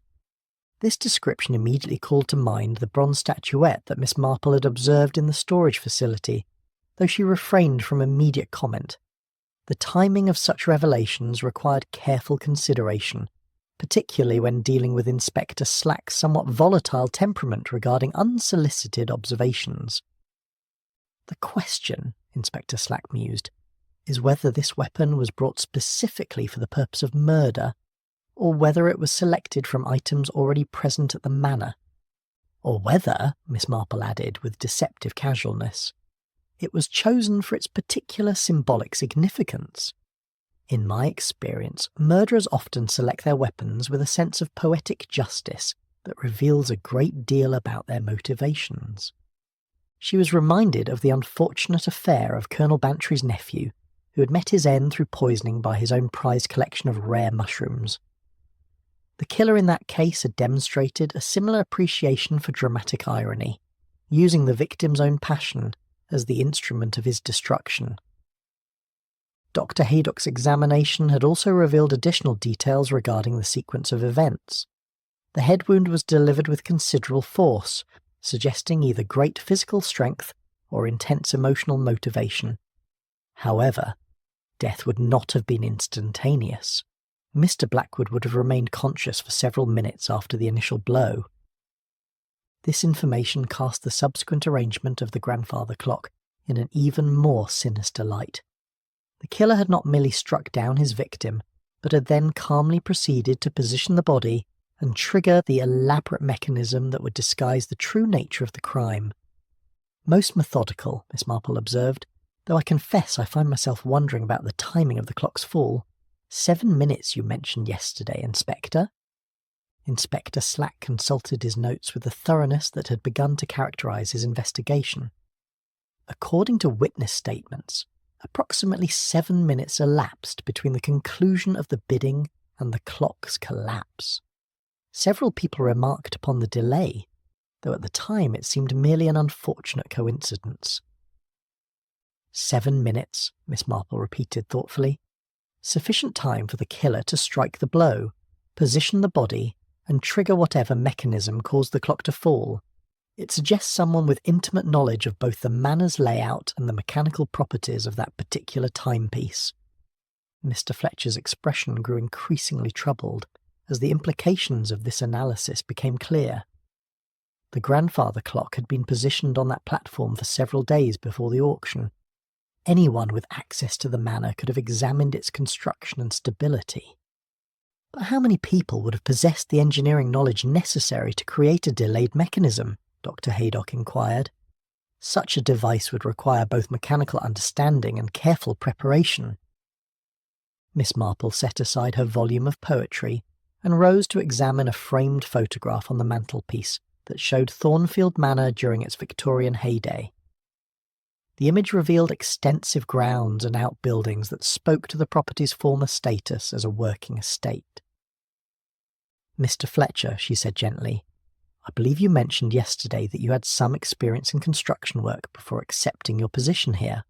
This description immediately called to mind the bronze statuette that Miss Marple had observed in the storage facility, though she refrained from immediate comment. The timing of such revelations required careful consideration, particularly when dealing with Inspector Slack's somewhat volatile temperament regarding unsolicited observations. The question, Inspector Slack mused, is whether this weapon was brought specifically for the purpose of murder, or whether it was selected from items already present at the manor, or whether, Miss Marple added with deceptive casualness, it was chosen for its particular symbolic significance. In my experience, murderers often select their weapons with a sense of poetic justice that reveals a great deal about their motivations. She was reminded of the unfortunate affair of Colonel Bantry's nephew, who had met his end through poisoning by his own prized collection of rare mushrooms. The killer in that case had demonstrated a similar appreciation for dramatic irony, using the victim's own passion as the instrument of his destruction. Dr. Haydock's examination had also revealed additional details regarding the sequence of events. The head wound was delivered with considerable force, suggesting either great physical strength or intense emotional motivation. However, death would not have been instantaneous. Mr. Blackwood would have remained conscious for several minutes after the initial blow. This information cast the subsequent arrangement of the grandfather clock in an even more sinister light. The killer had not merely struck down his victim, but had then calmly proceeded to position the body and trigger the elaborate mechanism that would disguise the true nature of the crime. Most methodical, Miss Marple observed, though I confess I find myself wondering about the timing of the clock's fall. 7 minutes you mentioned yesterday, Inspector. Inspector Slack consulted his notes with the thoroughness that had begun to characterize his investigation. According to witness statements, approximately 7 minutes elapsed between the conclusion of the bidding and the clock's collapse. Several people remarked upon the delay, though at the time it seemed merely an unfortunate coincidence. 7 minutes, Miss Marple repeated thoughtfully. Sufficient time for the killer to strike the blow, position the body, and trigger whatever mechanism caused the clock to fall. It suggests someone with intimate knowledge of both the manor's layout and the mechanical properties of that particular timepiece. Mr. Fletcher's expression grew increasingly troubled as the implications of this analysis became clear. The grandfather clock had been positioned on that platform for several days before the auction. Anyone with access to the manor could have examined its construction and stability. But how many people would have possessed the engineering knowledge necessary to create a delayed mechanism? Dr. Haydock inquired. Such a device would require both mechanical understanding and careful preparation. Miss Marple set aside her volume of poetry and rose to examine a framed photograph on the mantelpiece that showed Thornfield Manor during its Victorian heyday. The image revealed extensive grounds and outbuildings that spoke to the property's former status as a working estate. Mr. Fletcher, she said gently, I believe you mentioned yesterday that you had some experience in construction work before accepting your position here.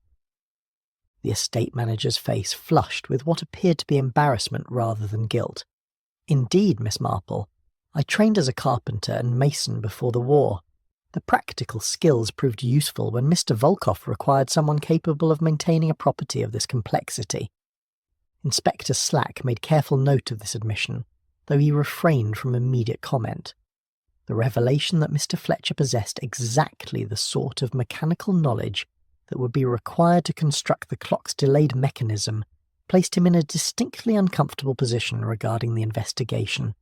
The estate manager's face flushed with what appeared to be embarrassment rather than guilt. Indeed, Miss Marple, I trained as a carpenter and mason before the war. The practical skills proved useful when Mr. Volkoff required someone capable of maintaining a property of this complexity. Inspector Slack made careful note of this admission, though he refrained from immediate comment. The revelation that Mr. Fletcher possessed exactly the sort of mechanical knowledge that would be required to construct the clock's delayed mechanism placed him in a distinctly uncomfortable position regarding the investigation.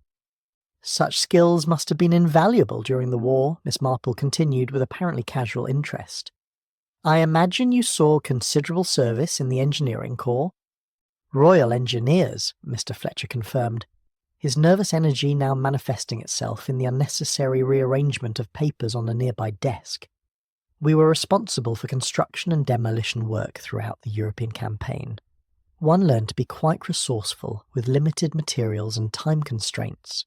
Such skills must have been invaluable during the war, Miss Marple continued with apparently casual interest. I imagine you saw considerable service in the engineering corps. Royal Engineers, Mr. Fletcher confirmed, his nervous energy now manifesting itself in the unnecessary rearrangement of papers on a nearby desk. We were responsible for construction and demolition work throughout the European campaign. One learned to be quite resourceful with limited materials and time constraints.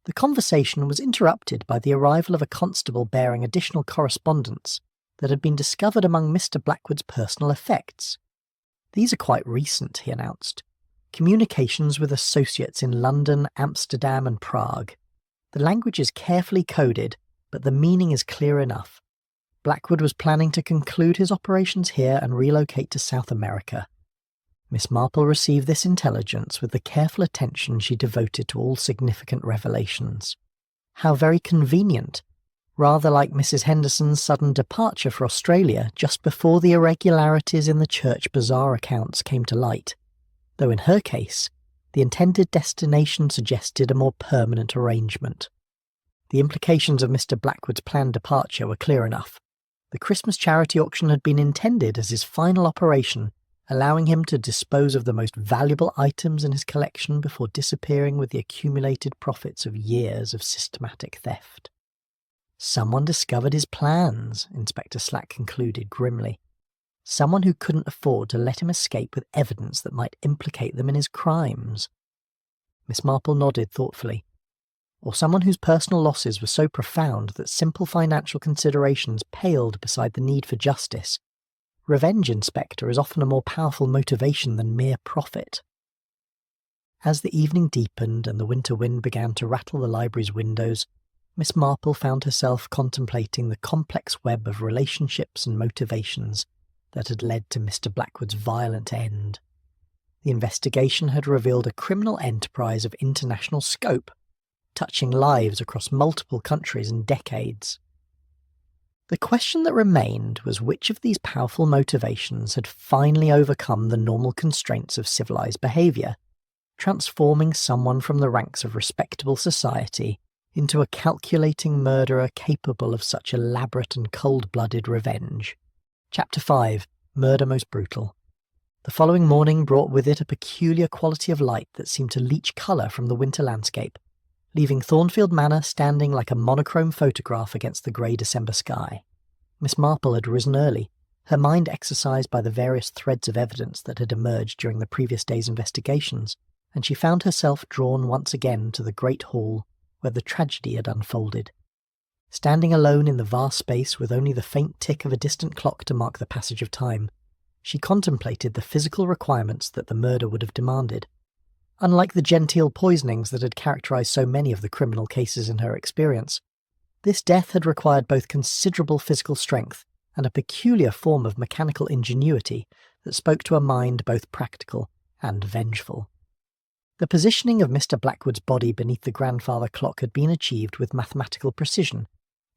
The conversation was interrupted by the arrival of a constable bearing additional correspondence that had been discovered among Mr. Blackwood's personal effects. These are quite recent, he announced. Communications with associates in London, Amsterdam and Prague. The language is carefully coded, but the meaning is clear enough. Blackwood was planning to conclude his operations here and relocate to South America. Miss Marple received this intelligence with the careful attention she devoted to all significant revelations. How very convenient, rather like Mrs. Henderson's sudden departure for Australia just before the irregularities in the church bazaar accounts came to light, though in her case, the intended destination suggested a more permanent arrangement. The implications of Mr. Blackwood's planned departure were clear enough. The Christmas charity auction had been intended as his final operation, allowing him to dispose of the most valuable items in his collection before disappearing with the accumulated profits of years of systematic theft. Someone discovered his plans, Inspector Slack concluded grimly. Someone who couldn't afford to let him escape with evidence that might implicate them in his crimes. Miss Marple nodded thoughtfully. Or someone whose personal losses were so profound that simple financial considerations paled beside the need for justice. Revenge, Inspector, is often a more powerful motivation than mere profit. As the evening deepened and the winter wind began to rattle the library's windows, Miss Marple found herself contemplating the complex web of relationships and motivations that had led to Mr. Blackwood's violent end. The investigation had revealed a criminal enterprise of international scope, touching lives across multiple countries and decades. The question that remained was which of these powerful motivations had finally overcome the normal constraints of civilized behavior, transforming someone from the ranks of respectable society into a calculating murderer capable of such elaborate and cold-blooded revenge. Chapter 5. Murder Most Brutal. The following morning brought with it a peculiar quality of light that seemed to leach colour from the winter landscape, leaving Thornfield Manor standing like a monochrome photograph against the grey December sky. Miss Marple had risen early, her mind exercised by the various threads of evidence that had emerged during the previous day's investigations, and she found herself drawn once again to the great hall where the tragedy had unfolded. Standing alone in the vast space with only the faint tick of a distant clock to mark the passage of time, she contemplated the physical requirements that the murder would have demanded. Unlike the genteel poisonings that had characterized so many of the criminal cases in her experience, this death had required both considerable physical strength and a peculiar form of mechanical ingenuity that spoke to a mind both practical and vengeful. The positioning of Mr. Blackwood's body beneath the grandfather clock had been achieved with mathematical precision,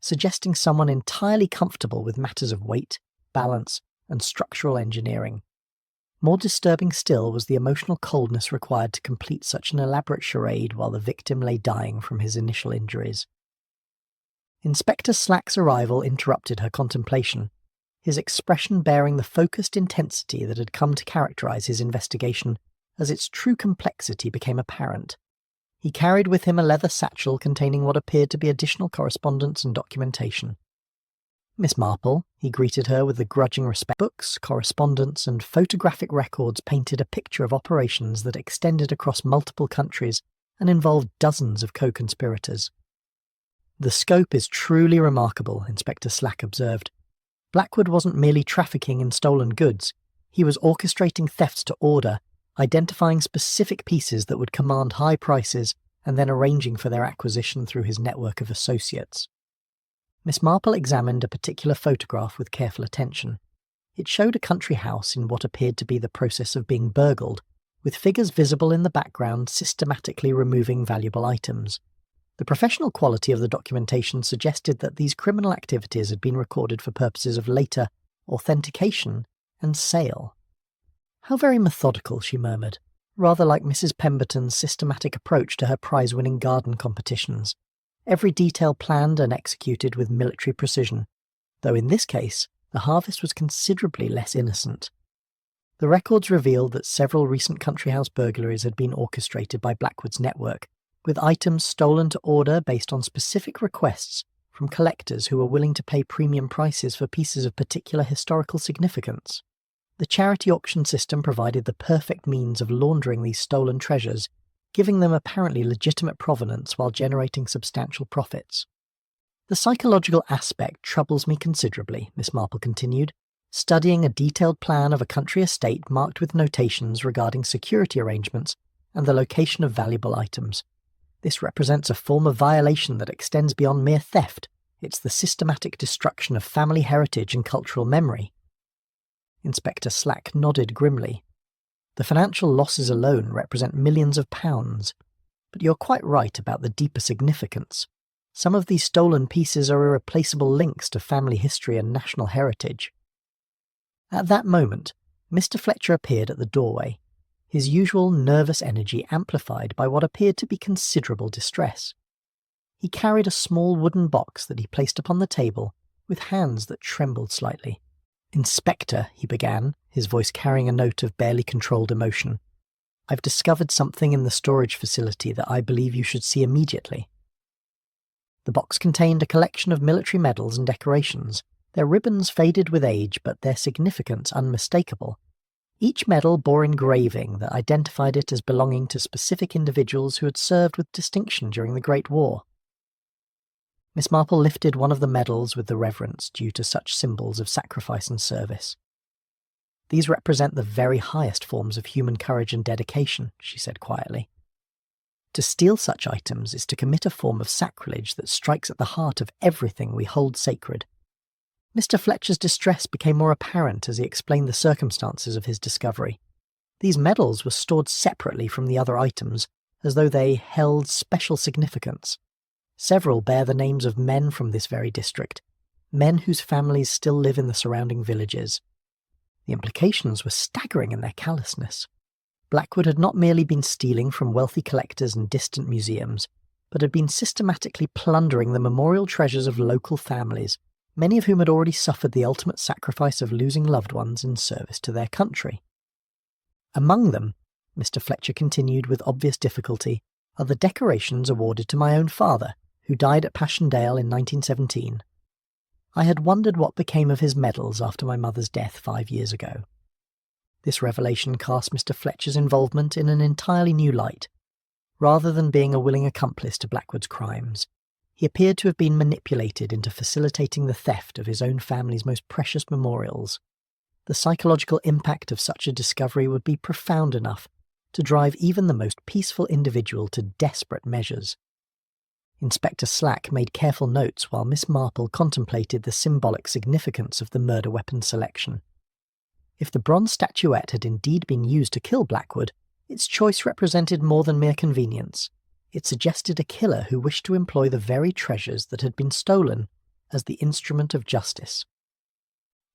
suggesting someone entirely comfortable with matters of weight, balance, and structural engineering. More disturbing still was the emotional coldness required to complete such an elaborate charade while the victim lay dying from his initial injuries. Inspector Slack's arrival interrupted her contemplation, his expression bearing the focused intensity that had come to characterize his investigation as its true complexity became apparent. He carried with him a leather satchel containing what appeared to be additional correspondence and documentation. "Miss Marple," he greeted her with a grudging respect. Books, correspondence, and photographic records painted a picture of operations that extended across multiple countries and involved dozens of co-conspirators. "The scope is truly remarkable," Inspector Slack observed. "Blackwood wasn't merely trafficking in stolen goods, he was orchestrating thefts to order, identifying specific pieces that would command high prices and then arranging for their acquisition through his network of associates." Miss Marple examined a particular photograph with careful attention. It showed a country house in what appeared to be the process of being burgled, with figures visible in the background systematically removing valuable items. The professional quality of the documentation suggested that these criminal activities had been recorded for purposes of later authentication and sale. "How very methodical," she murmured, rather like Mrs. Pemberton's systematic approach to her prize-winning garden competitions. Every detail planned and executed with military precision, though in this case the harvest was considerably less innocent. The records revealed that several recent country house burglaries had been orchestrated by Blackwood's network, with items stolen to order based on specific requests from collectors who were willing to pay premium prices for pieces of particular historical significance. The charity auction system provided the perfect means of laundering these stolen treasures, giving them apparently legitimate provenance while generating substantial profits. "The psychological aspect troubles me considerably," Miss Marple continued, studying a detailed plan of a country estate marked with notations regarding security arrangements and the location of valuable items. "This represents a form of violation that extends beyond mere theft. It's the systematic destruction of family heritage and cultural memory." Inspector Slack nodded grimly. "The financial losses alone represent millions of pounds. But you're quite right about the deeper significance. Some of these stolen pieces are irreplaceable links to family history and national heritage." At that moment, Mr. Fletcher appeared at the doorway, his usual nervous energy amplified by what appeared to be considerable distress. He carried a small wooden box that he placed upon the table with hands that trembled slightly. "Inspector," he began, his voice carrying a note of barely controlled emotion, "I've discovered something in the storage facility that I believe you should see immediately." The box contained a collection of military medals and decorations, their ribbons faded with age but their significance unmistakable. Each medal bore engraving that identified it as belonging to specific individuals who had served with distinction during the Great War. Miss Marple lifted one of the medals with the reverence due to such symbols of sacrifice and service. "These represent the very highest forms of human courage and dedication," she said quietly. "To steal such items is to commit a form of sacrilege that strikes at the heart of everything we hold sacred." Mr. Fletcher's distress became more apparent as he explained the circumstances of his discovery. These medals were stored separately from the other items, as though they held special significance. Several bear the names of men from this very district, men whose families still live in the surrounding villages. The implications were staggering in their callousness. Blackwood had not merely been stealing from wealthy collectors and distant museums, but had been systematically plundering the memorial treasures of local families, many of whom had already suffered the ultimate sacrifice of losing loved ones in service to their country. Among them, Mr. Fletcher continued with obvious difficulty, are the decorations awarded to my own father, who died at Passchendaele in 1917. I had wondered what became of his medals after my mother's death 5 years ago. This revelation cast Mr. Fletcher's involvement in an entirely new light. Rather than being a willing accomplice to Blackwood's crimes, he appeared to have been manipulated into facilitating the theft of his own family's most precious memorials. The psychological impact of such a discovery would be profound enough to drive even the most peaceful individual to desperate measures. Inspector Slack made careful notes while Miss Marple contemplated the symbolic significance of the murder weapon selection. If the bronze statuette had indeed been used to kill Blackwood, its choice represented more than mere convenience. It suggested a killer who wished to employ the very treasures that had been stolen as the instrument of justice.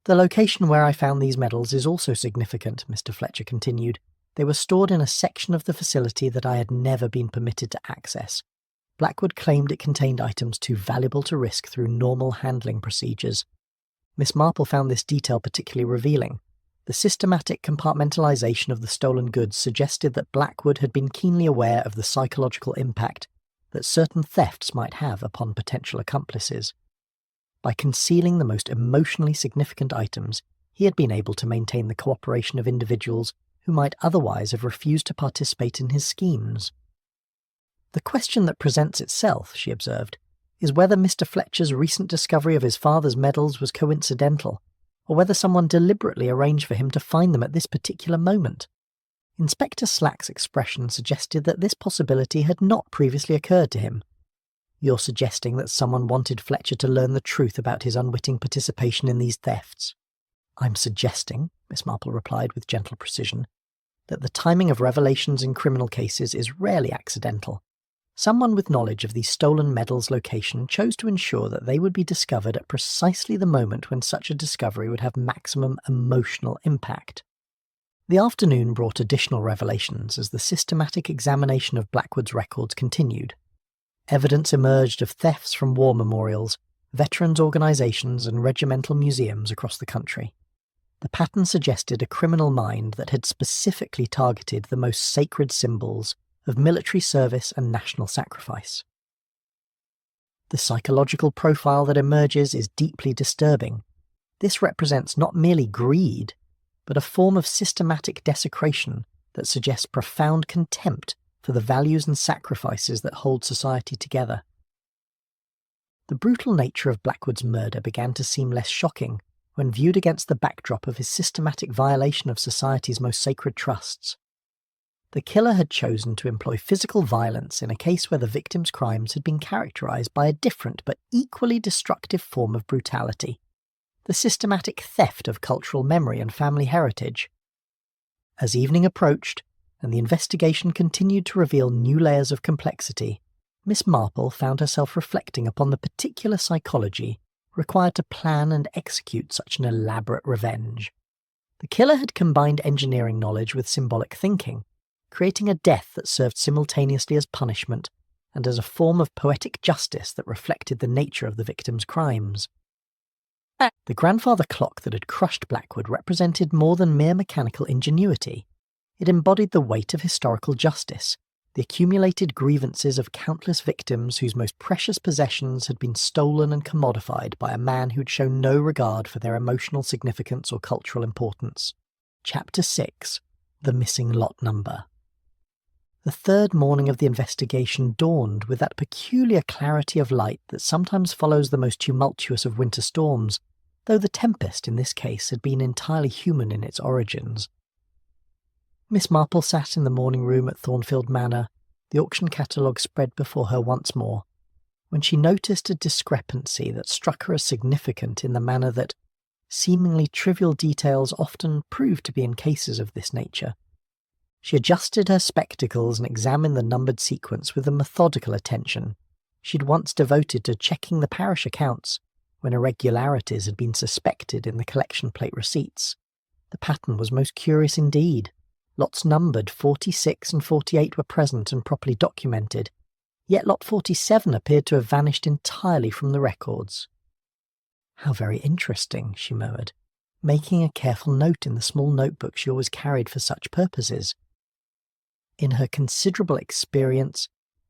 The location where I found these medals is also significant, Mr. Fletcher continued. They were stored in a section of the facility that I had never been permitted to access. Blackwood claimed it contained items too valuable to risk through normal handling procedures. Miss Marple found this detail particularly revealing. The systematic compartmentalization of the stolen goods suggested that Blackwood had been keenly aware of the psychological impact that certain thefts might have upon potential accomplices. By concealing the most emotionally significant items, he had been able to maintain the cooperation of individuals who might otherwise have refused to participate in his schemes. The question that presents itself, she observed, is whether Mr. Fletcher's recent discovery of his father's medals was coincidental, or whether someone deliberately arranged for him to find them at this particular moment. Inspector Slack's expression suggested that this possibility had not previously occurred to him. You're suggesting that someone wanted Fletcher to learn the truth about his unwitting participation in these thefts. I'm suggesting, Miss Marple replied with gentle precision, that the timing of revelations in criminal cases is rarely accidental. Someone with knowledge of the stolen medals' location chose to ensure that they would be discovered at precisely the moment when such a discovery would have maximum emotional impact. The afternoon brought additional revelations as the systematic examination of Blackwood's records continued. Evidence emerged of thefts from war memorials, veterans' organisations and regimental museums across the country. The pattern suggested a criminal mind that had specifically targeted the most sacred symbols of military service and national sacrifice. The psychological profile that emerges is deeply disturbing. This represents not merely greed, but a form of systematic desecration that suggests profound contempt for the values and sacrifices that hold society together. The brutal nature of Blackwood's murder began to seem less shocking when viewed against the backdrop of his systematic violation of society's most sacred trusts. The killer had chosen to employ physical violence in a case where the victim's crimes had been characterized by a different but equally destructive form of brutality: the systematic theft of cultural memory and family heritage. As evening approached, and the investigation continued to reveal new layers of complexity, Miss Marple found herself reflecting upon the particular psychology required to plan and execute such an elaborate revenge. The killer had combined engineering knowledge with symbolic thinking, creating a death that served simultaneously as punishment and as a form of poetic justice that reflected the nature of the victim's crimes. The grandfather clock that had crushed Blackwood represented more than mere mechanical ingenuity. It embodied the weight of historical justice, the accumulated grievances of countless victims whose most precious possessions had been stolen and commodified by a man who'd shown no regard for their emotional significance or cultural importance. Chapter 6. The Missing Lot Number. The third morning of the investigation dawned with that peculiar clarity of light that sometimes follows the most tumultuous of winter storms, though the tempest in this case had been entirely human in its origins. Miss Marple sat in the morning room at Thornfield Manor, the auction catalogue spread before her once more, when she noticed a discrepancy that struck her as significant in the manner that seemingly trivial details often prove to be in cases of this nature. She adjusted her spectacles and examined the numbered sequence with the methodical attention she'd once devoted to checking the parish accounts when irregularities had been suspected in the collection plate receipts. The pattern was most curious indeed. Lots numbered 46 and 48 were present and properly documented, yet lot 47 appeared to have vanished entirely from the records. "How very interesting," she murmured, making a careful note in the small notebook she always carried for such purposes. In her considerable experience,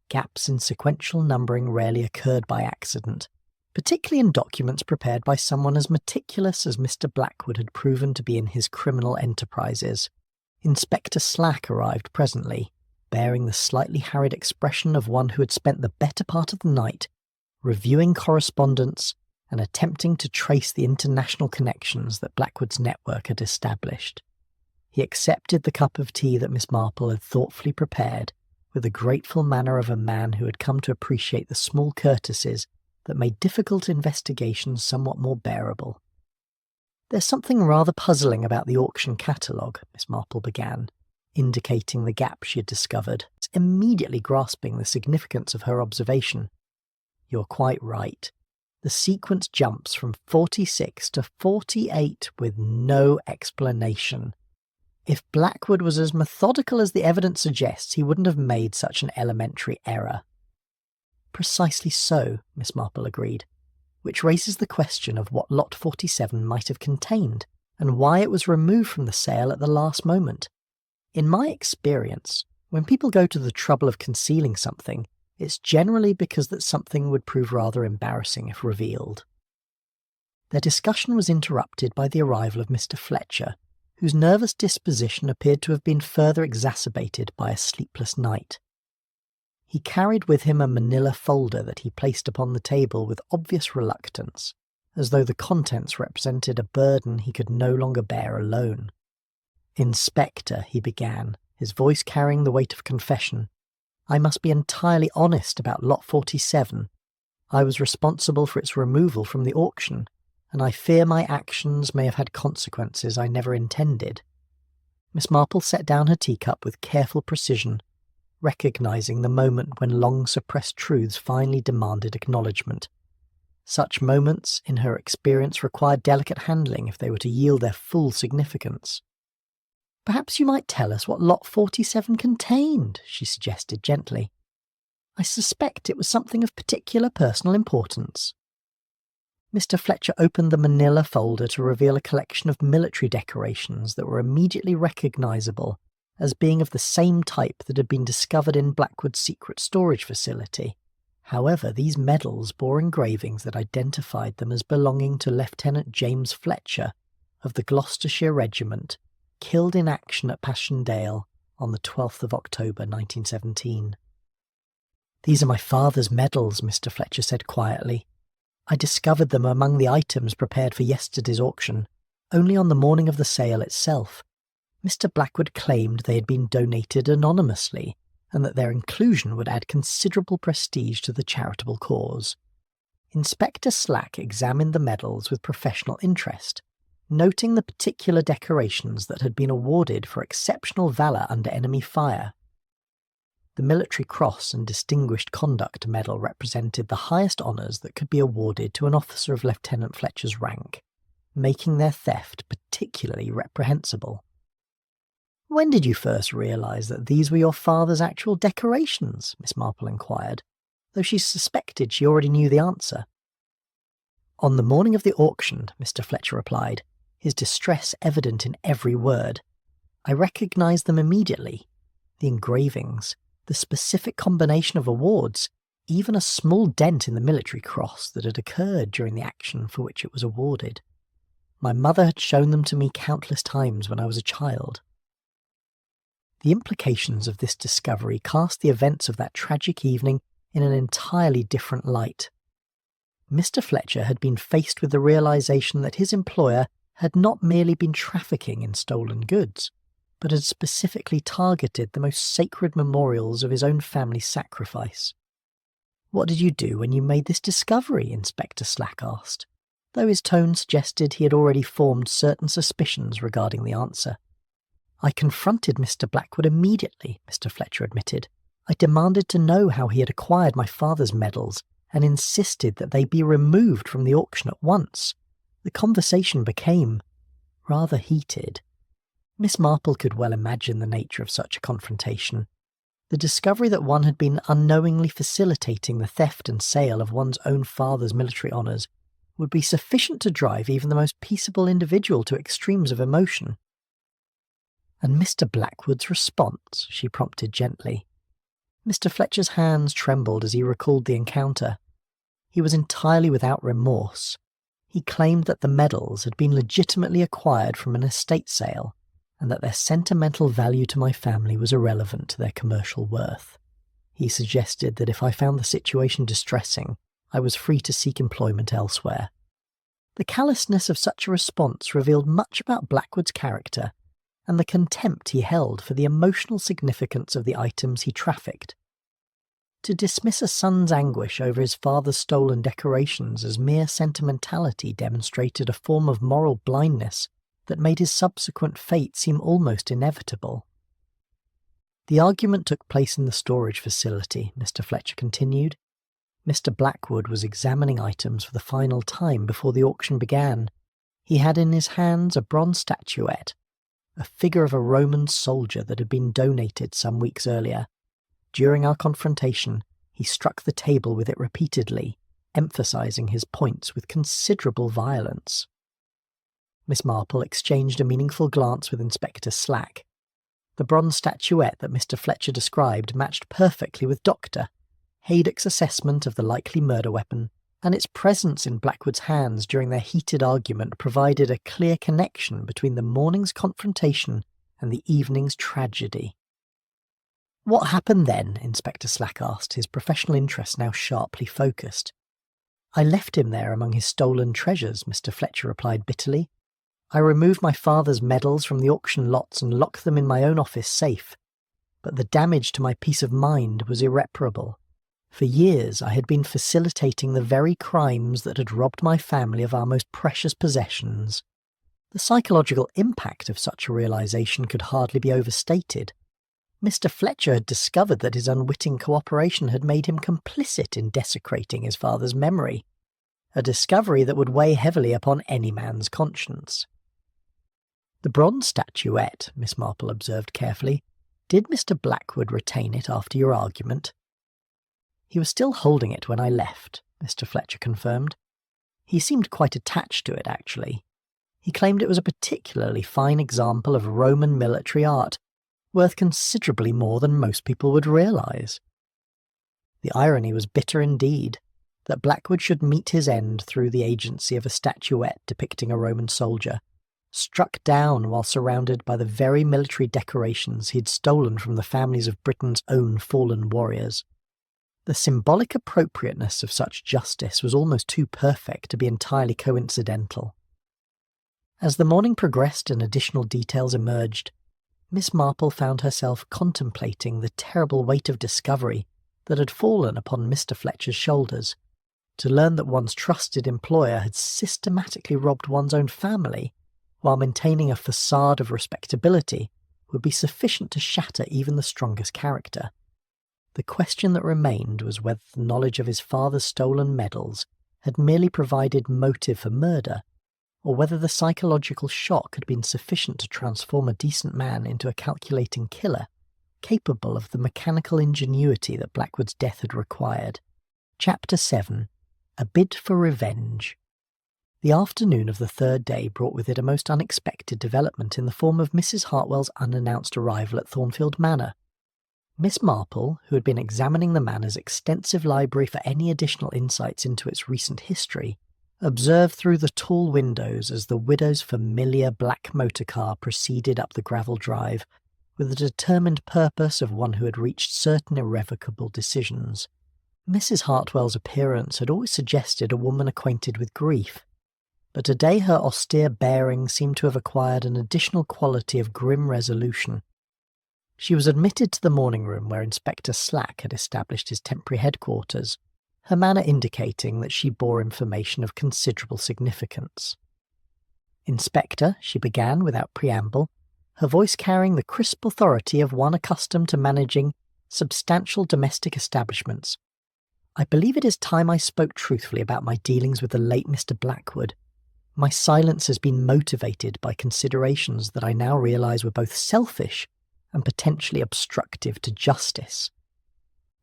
gaps in sequential numbering rarely occurred by accident, particularly in documents prepared by someone as meticulous as Mr. Blackwood had proven to be in his criminal enterprises. Inspector Slack arrived presently, bearing the slightly harried expression of one who had spent the better part of the night reviewing correspondence and attempting to trace the international connections that Blackwood's network had established. He accepted the cup of tea that Miss Marple had thoughtfully prepared with the grateful manner of a man who had come to appreciate the small courtesies that made difficult investigations somewhat more bearable. "There's something rather puzzling about the auction catalogue," Miss Marple began, indicating the gap she had discovered, immediately grasping the significance of her observation. "You're quite right. The sequence jumps from 46 to 48 with no explanation. If Blackwood was as methodical as the evidence suggests, he wouldn't have made such an elementary error." "Precisely so," Miss Marple agreed, "which raises the question of what lot 47 might have contained, and why it was removed from the sale at the last moment. In my experience, when people go to the trouble of concealing something, it's generally because that something would prove rather embarrassing if revealed." Their discussion was interrupted by the arrival of Mr. Fletcher, whose nervous disposition appeared to have been further exacerbated by a sleepless night. He carried with him a manila folder that he placed upon the table with obvious reluctance, as though the contents represented a burden he could no longer bear alone. "Inspector," he began, his voice carrying the weight of confession, "I must be entirely honest about lot 47. I was responsible for its removal from the auction, and I fear my actions may have had consequences I never intended." Miss Marple set down her teacup with careful precision, recognising the moment when long-suppressed truths finally demanded acknowledgement. Such moments, in her experience, required delicate handling if they were to yield their full significance. "Perhaps you might tell us what lot 47 contained," she suggested gently. "I suspect it was something of particular personal importance." Mr. Fletcher opened the manila folder to reveal a collection of military decorations that were immediately recognisable as being of the same type that had been discovered in Blackwood's secret storage facility. However, these medals bore engravings that identified them as belonging to Lieutenant James Fletcher of the Gloucestershire Regiment, killed in action at Passchendaele on the 12th of October 1917. "These are my father's medals," Mr. Fletcher said quietly. "I discovered them among the items prepared for yesterday's auction, only on the morning of the sale itself. Mr. Blackwood claimed they had been donated anonymously, and that their inclusion would add considerable prestige to the charitable cause." Inspector Slack examined the medals with professional interest, noting the particular decorations that had been awarded for exceptional valour under enemy fire. The Military Cross and Distinguished Conduct Medal represented the highest honours that could be awarded to an officer of Lieutenant Fletcher's rank, making their theft particularly reprehensible. "When did you first realise that these were your father's actual decorations?" Miss Marple inquired, though she suspected she already knew the answer. "On the morning of the auction," Mr. Fletcher replied, his distress evident in every word. "I recognised them immediately. The engravings, the specific combination of awards, even a small dent in the military cross that had occurred during the action for which it was awarded. My mother had shown them to me countless times when I was a child." The implications of this discovery cast the events of that tragic evening in an entirely different light. Mr. Fletcher had been faced with the realisation that his employer had not merely been trafficking in stolen goods, but had specifically targeted the most sacred memorials of his own family's sacrifice. "What did you do when you made this discovery?" Inspector Slack asked, though his tone suggested he had already formed certain suspicions regarding the answer. "I confronted Mr. Blackwood immediately," Mr. Fletcher admitted. "I demanded to know how he had acquired my father's medals and insisted that they be removed from the auction at once. The conversation became rather heated." Miss Marple could well imagine the nature of such a confrontation. The discovery that one had been unknowingly facilitating the theft and sale of one's own father's military honours would be sufficient to drive even the most peaceable individual to extremes of emotion. "And Mr. Blackwood's response?" she prompted gently. Mr. Fletcher's hands trembled as he recalled the encounter. He was entirely without remorse. He claimed that the medals had been legitimately acquired from an estate sale, and that their sentimental value to my family was irrelevant to their commercial worth. He suggested that if I found the situation distressing, I was free to seek employment elsewhere. The callousness of such a response revealed much about Blackwood's character and the contempt he held for the emotional significance of the items he trafficked. To dismiss a son's anguish over his father's stolen decorations as mere sentimentality demonstrated a form of moral blindness that made his subsequent fate seem almost inevitable. "The argument took place in the storage facility," Mr. Fletcher continued. "Mr. Blackwood was examining items for the final time before the auction began. He had in his hands a bronze statuette, a figure of a Roman soldier that had been donated some weeks earlier. During our confrontation, he struck the table with it repeatedly, emphasizing his points with considerable violence." Miss Marple exchanged a meaningful glance with Inspector Slack. The bronze statuette that Mr. Fletcher described matched perfectly with Dr. Haydock's assessment of the likely murder weapon, and its presence in Blackwood's hands during their heated argument provided a clear connection between the morning's confrontation and the evening's tragedy. "What happened then?" Inspector Slack asked, his professional interest now sharply focused. "I left him there among his stolen treasures," Mr. Fletcher replied bitterly. "I removed my father's medals from the auction lots and locked them in my own office safe. But the damage to my peace of mind was irreparable. For years I had been facilitating the very crimes that had robbed my family of our most precious possessions. The psychological impact of such a realization could hardly be overstated. Mr. Fletcher had discovered that his unwitting cooperation had made him complicit in desecrating his father's memory, a discovery that would weigh heavily upon any man's conscience." "The bronze statuette," Miss Marple observed carefully. "Did Mr. Blackwood retain it after your argument?" "He was still holding it when I left," Mr. Fletcher confirmed. "He seemed quite attached to it, actually. He claimed it was a particularly fine example of Roman military art, worth considerably more than most people would realise." The irony was bitter indeed, that Blackwood should meet his end through the agency of a statuette depicting a Roman soldier, struck down while surrounded by the very military decorations he had stolen from the families of Britain's own fallen warriors. The symbolic appropriateness of such justice was almost too perfect to be entirely coincidental. As the morning progressed and additional details emerged, Miss Marple found herself contemplating the terrible weight of discovery that had fallen upon Mr. Fletcher's shoulders. To learn that one's trusted employer had systematically robbed one's own family while maintaining a facade of respectability would be sufficient to shatter even the strongest character. The question that remained was whether the knowledge of his father's stolen medals had merely provided motive for murder, or whether the psychological shock had been sufficient to transform a decent man into a calculating killer, capable of the mechanical ingenuity that Blackwood's death had required. Chapter 7. A Bid for Revenge. The afternoon of the third day brought with it a most unexpected development in the form of Mrs. Hartwell's unannounced arrival at Thornfield Manor. Miss Marple, who had been examining the manor's extensive library for any additional insights into its recent history, observed through the tall windows as the widow's familiar black motor car proceeded up the gravel drive with the determined purpose of one who had reached certain irrevocable decisions. Mrs. Hartwell's appearance had always suggested a woman acquainted with grief, but today her austere bearing seemed to have acquired an additional quality of grim resolution. She was admitted to the morning room where Inspector Slack had established his temporary headquarters, her manner indicating that she bore information of considerable significance. "Inspector," she began without preamble, her voice carrying the crisp authority of one accustomed to managing substantial domestic establishments. "I believe it is time I spoke truthfully about my dealings with the late Mr. Blackwood. My silence has been motivated by considerations that I now realise were both selfish and potentially obstructive to justice."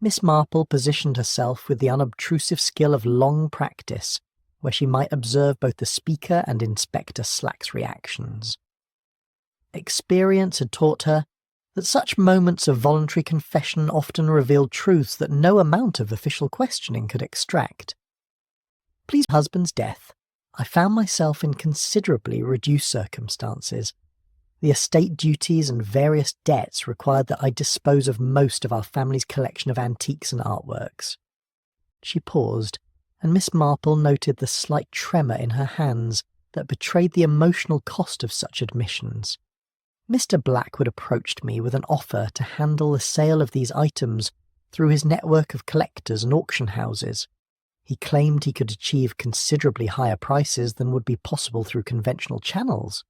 Miss Marple positioned herself with the unobtrusive skill of long practice, where she might observe both the speaker and Inspector Slack's reactions. Experience had taught her that such moments of voluntary confession often revealed truths that no amount of official questioning could extract. "Please, husband's death, I found myself in considerably reduced circumstances. The estate duties and various debts required that I dispose of most of our family's collection of antiques and artworks." She paused, and Miss Marple noted the slight tremor in her hands that betrayed the emotional cost of such admissions. "Mr. Blackwood approached me with an offer to handle the sale of these items through his network of collectors and auction houses. He claimed he could achieve considerably higher prices than would be possible through conventional channels."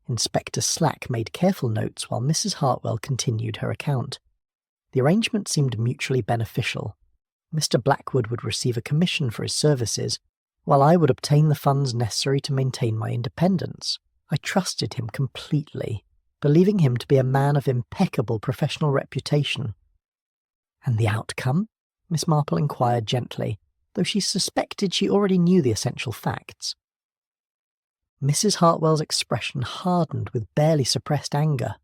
Inspector Slack made careful notes while Mrs. Hartwell continued her account. The arrangement seemed mutually beneficial. Mr. Blackwood would receive a commission for his services, while I would obtain the funds necessary to maintain my independence. I trusted him completely, believing him to be a man of impeccable professional reputation. "And the outcome?" Miss Marple inquired gently, though she suspected she already knew the essential facts. Mrs. Hartwell's expression hardened with barely suppressed anger.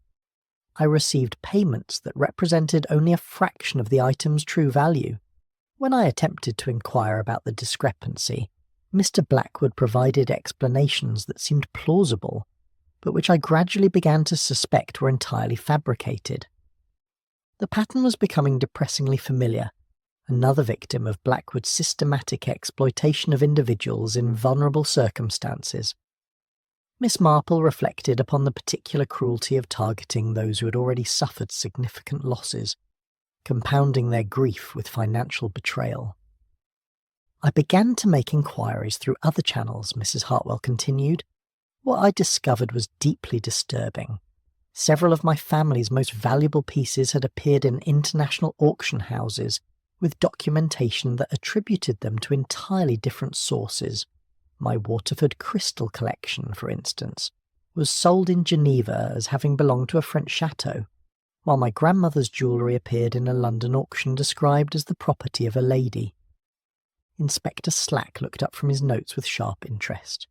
"I received payments that represented only a fraction of the item's true value. When I attempted to inquire about the discrepancy, Mr. Blackwood provided explanations that seemed plausible, but which I gradually began to suspect were entirely fabricated." The pattern was becoming depressingly familiar, another victim of Blackwood's systematic exploitation of individuals in vulnerable circumstances. Miss Marple reflected upon the particular cruelty of targeting those who had already suffered significant losses, compounding their grief with financial betrayal. "I began to make inquiries through other channels," Mrs. Hartwell continued. "What I discovered was deeply disturbing. Several of my family's most valuable pieces had appeared in international auction houses with documentation that attributed them to entirely different sources. My Waterford crystal collection, for instance, was sold in Geneva as having belonged to a French chateau, while my grandmother's jewellery appeared in a London auction described as the property of a lady." Inspector Slack looked up from his notes with sharp interest.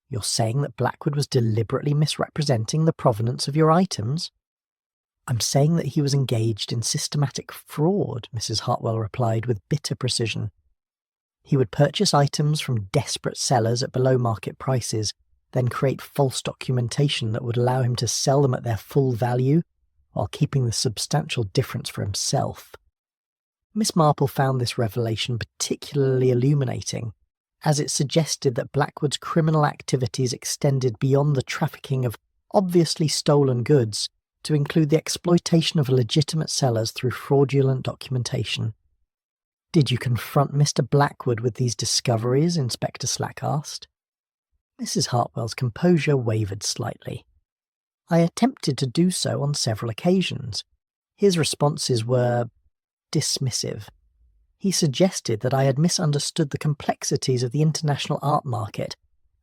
"You're saying that Blackwood was deliberately misrepresenting the provenance of your items?" "I'm saying that he was engaged in systematic fraud," Mrs. Hartwell replied with bitter precision. "He would purchase items from desperate sellers at below-market prices, then create false documentation that would allow him to sell them at their full value, while keeping the substantial difference for himself." Miss Marple found this revelation particularly illuminating, as it suggested that Blackwood's criminal activities extended beyond the trafficking of obviously stolen goods to include the exploitation of legitimate sellers through fraudulent documentation. "Did you confront Mr. Blackwood with these discoveries?" Inspector Slack asked. Mrs. Hartwell's composure wavered slightly. "I attempted to do so on several occasions. His responses were dismissive. He suggested that I had misunderstood the complexities of the international art market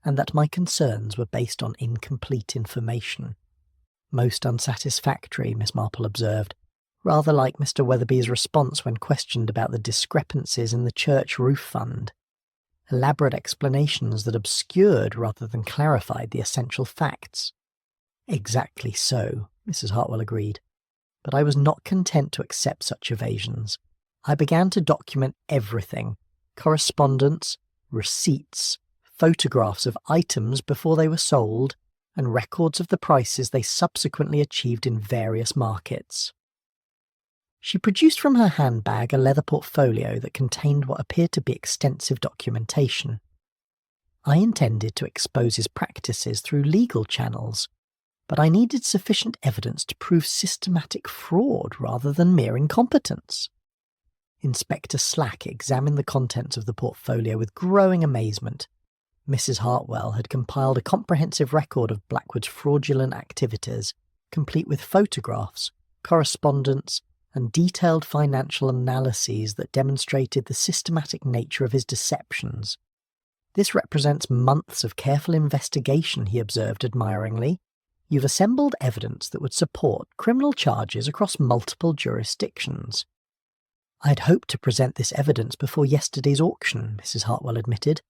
and that my concerns were based on incomplete information." "Most unsatisfactory," Miss Marple observed, rather like Mr. Weatherby's response when questioned about the discrepancies in the church roof fund. Elaborate explanations that obscured rather than clarified the essential facts. "Exactly so," Mrs. Hartwell agreed. "But I was not content to accept such evasions. I began to document everything: correspondence, receipts, photographs of items before they were sold, and records of the prices they subsequently achieved in various markets." She produced from her handbag a leather portfolio that contained what appeared to be extensive documentation. "I intended to expose his practices through legal channels, but I needed sufficient evidence to prove systematic fraud rather than mere incompetence." Inspector Slack examined the contents of the portfolio with growing amazement. Mrs. Hartwell had compiled a comprehensive record of Blackwood's fraudulent activities complete with photographs, correspondence, and detailed financial analyses that demonstrated the systematic nature of his deceptions. "This represents months of careful investigation," he observed admiringly. "You've assembled evidence that would support criminal charges across multiple jurisdictions." "I'd hoped to present this evidence before yesterday's auction," Mrs. Hartwell admitted.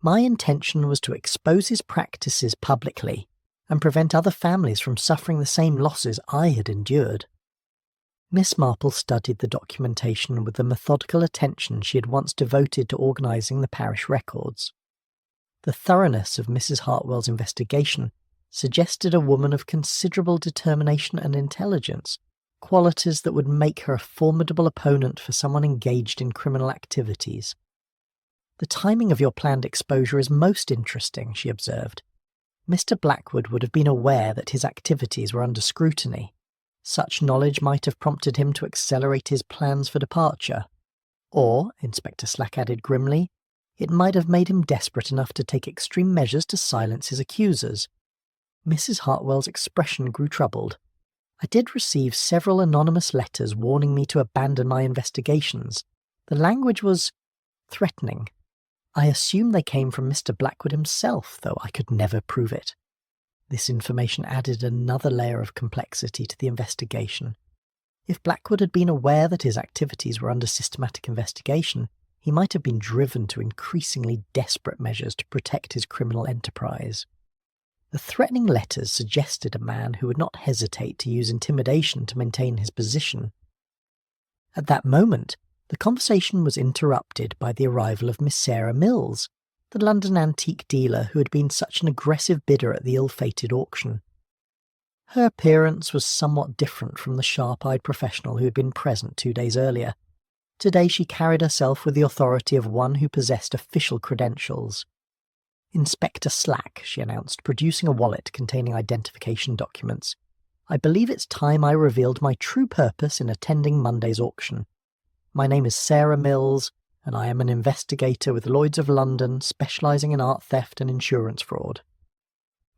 "My intention was to expose his practices publicly and prevent other families from suffering the same losses I had endured." Miss Marple studied the documentation with the methodical attention she had once devoted to organising the parish records. The thoroughness of Mrs. Hartwell's investigation suggested a woman of considerable determination and intelligence, qualities that would make her a formidable opponent for someone engaged in criminal activities. "The timing of your planned exposure is most interesting," she observed. "Mr. Blackwood would have been aware that his activities were under scrutiny. Such knowledge might have prompted him to accelerate his plans for departure. Or," Inspector Slack added grimly, "it might have made him desperate enough to take extreme measures to silence his accusers." Mrs. Hartwell's expression grew troubled. "I did receive several anonymous letters warning me to abandon my investigations. The language was threatening. I assume they came from Mr. Blackwood himself, though I could never prove it." This information added another layer of complexity to the investigation. If Blackwood had been aware that his activities were under systematic investigation, he might have been driven to increasingly desperate measures to protect his criminal enterprise. The threatening letters suggested a man who would not hesitate to use intimidation to maintain his position. At that moment, the conversation was interrupted by the arrival of Miss Sarah Mills, the London antique dealer who had been such an aggressive bidder at the ill-fated auction. Her appearance was somewhat different from the sharp-eyed professional who had been present 2 days earlier. Today she carried herself with the authority of one who possessed official credentials. "Inspector Slack," she announced, producing a wallet containing identification documents. "I believe it's time I revealed my true purpose in attending Monday's auction. My name is Sarah Mills, and I am an investigator with Lloyd's of London, specialising in art theft and insurance fraud."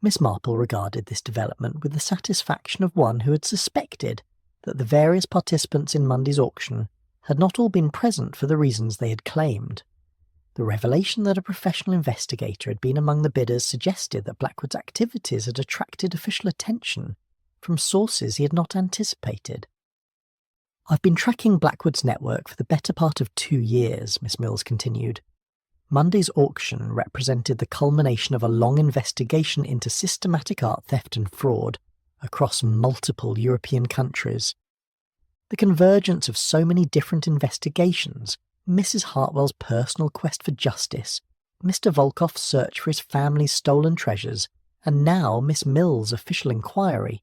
Miss Marple regarded this development with the satisfaction of one who had suspected that the various participants in Monday's auction had not all been present for the reasons they had claimed. The revelation that a professional investigator had been among the bidders suggested that Blackwood's activities had attracted official attention from sources he had not anticipated. "I've been tracking Blackwood's network for the better part of 2 years," Miss Mills continued. "Monday's auction represented the culmination of a long investigation into systematic art theft and fraud across multiple European countries. The convergence of so many different investigations, Mrs. Hartwell's personal quest for justice, Mr. Volkoff's search for his family's stolen treasures, and now Miss Mills' official inquiry,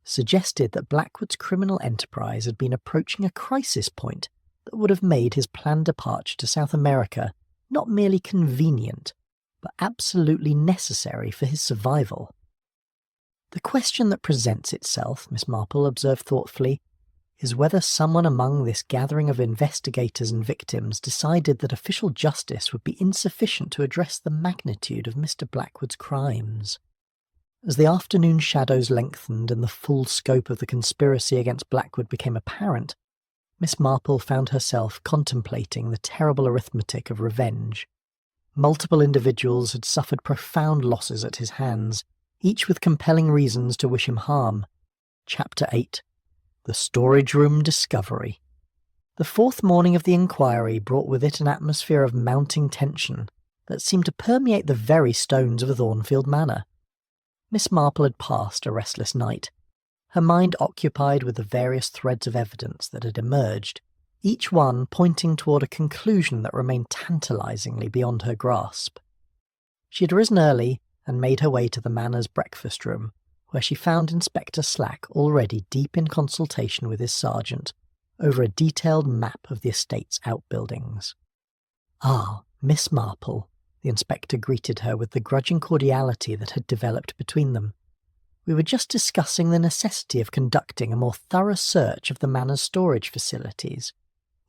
suggested that Blackwood's criminal enterprise had been approaching a crisis point that would have made his planned departure to South America not merely convenient, but absolutely necessary for his survival. "The question that presents itself," Miss Marple observed thoughtfully, "is whether someone among this gathering of investigators and victims decided that official justice would be insufficient to address the magnitude of Mr. Blackwood's crimes." As the afternoon shadows lengthened and the full scope of the conspiracy against Blackwood became apparent, Miss Marple found herself contemplating the terrible arithmetic of revenge. Multiple individuals had suffered profound losses at his hands, each with compelling reasons to wish him harm. Chapter 8. The Storage Room Discovery. The fourth morning of the inquiry brought with it an atmosphere of mounting tension that seemed to permeate the very stones of Thornfield Manor. Miss Marple had passed a restless night, her mind occupied with the various threads of evidence that had emerged, each one pointing toward a conclusion that remained tantalizingly beyond her grasp. She had risen early and made her way to the Manor's breakfast room, where she found Inspector Slack already deep in consultation with his sergeant over a detailed map of the estate's outbuildings. "Ah, Miss Marple," the inspector greeted her with the grudging cordiality that had developed between them. "We were just discussing the necessity of conducting a more thorough search of the Manor's storage facilities.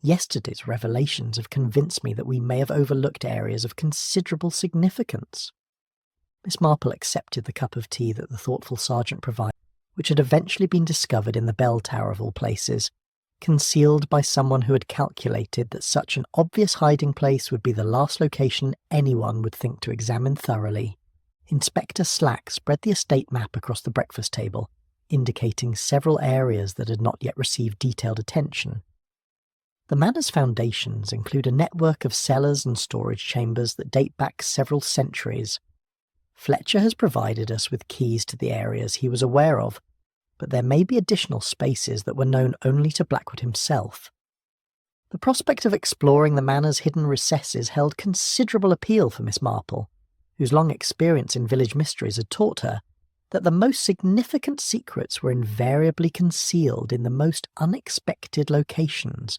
Yesterday's revelations have convinced me that we may have overlooked areas of considerable significance." Miss Marple accepted the cup of tea that the thoughtful sergeant provided. which had eventually been discovered in the bell tower of all places, concealed by someone who had calculated that such an obvious hiding place would be the last location anyone would think to examine thoroughly. Inspector Slack spread the estate map across the breakfast table, indicating several areas that had not yet received detailed attention. The manor's foundations include a network of cellars and storage chambers that date back several centuries. Fletcher has provided us with keys to the areas he was aware of, but there may be additional spaces that were known only to Blackwood himself. The prospect of exploring the manor's hidden recesses held considerable appeal for Miss Marple, whose long experience in village mysteries had taught her that the most significant secrets were invariably concealed in the most unexpected locations.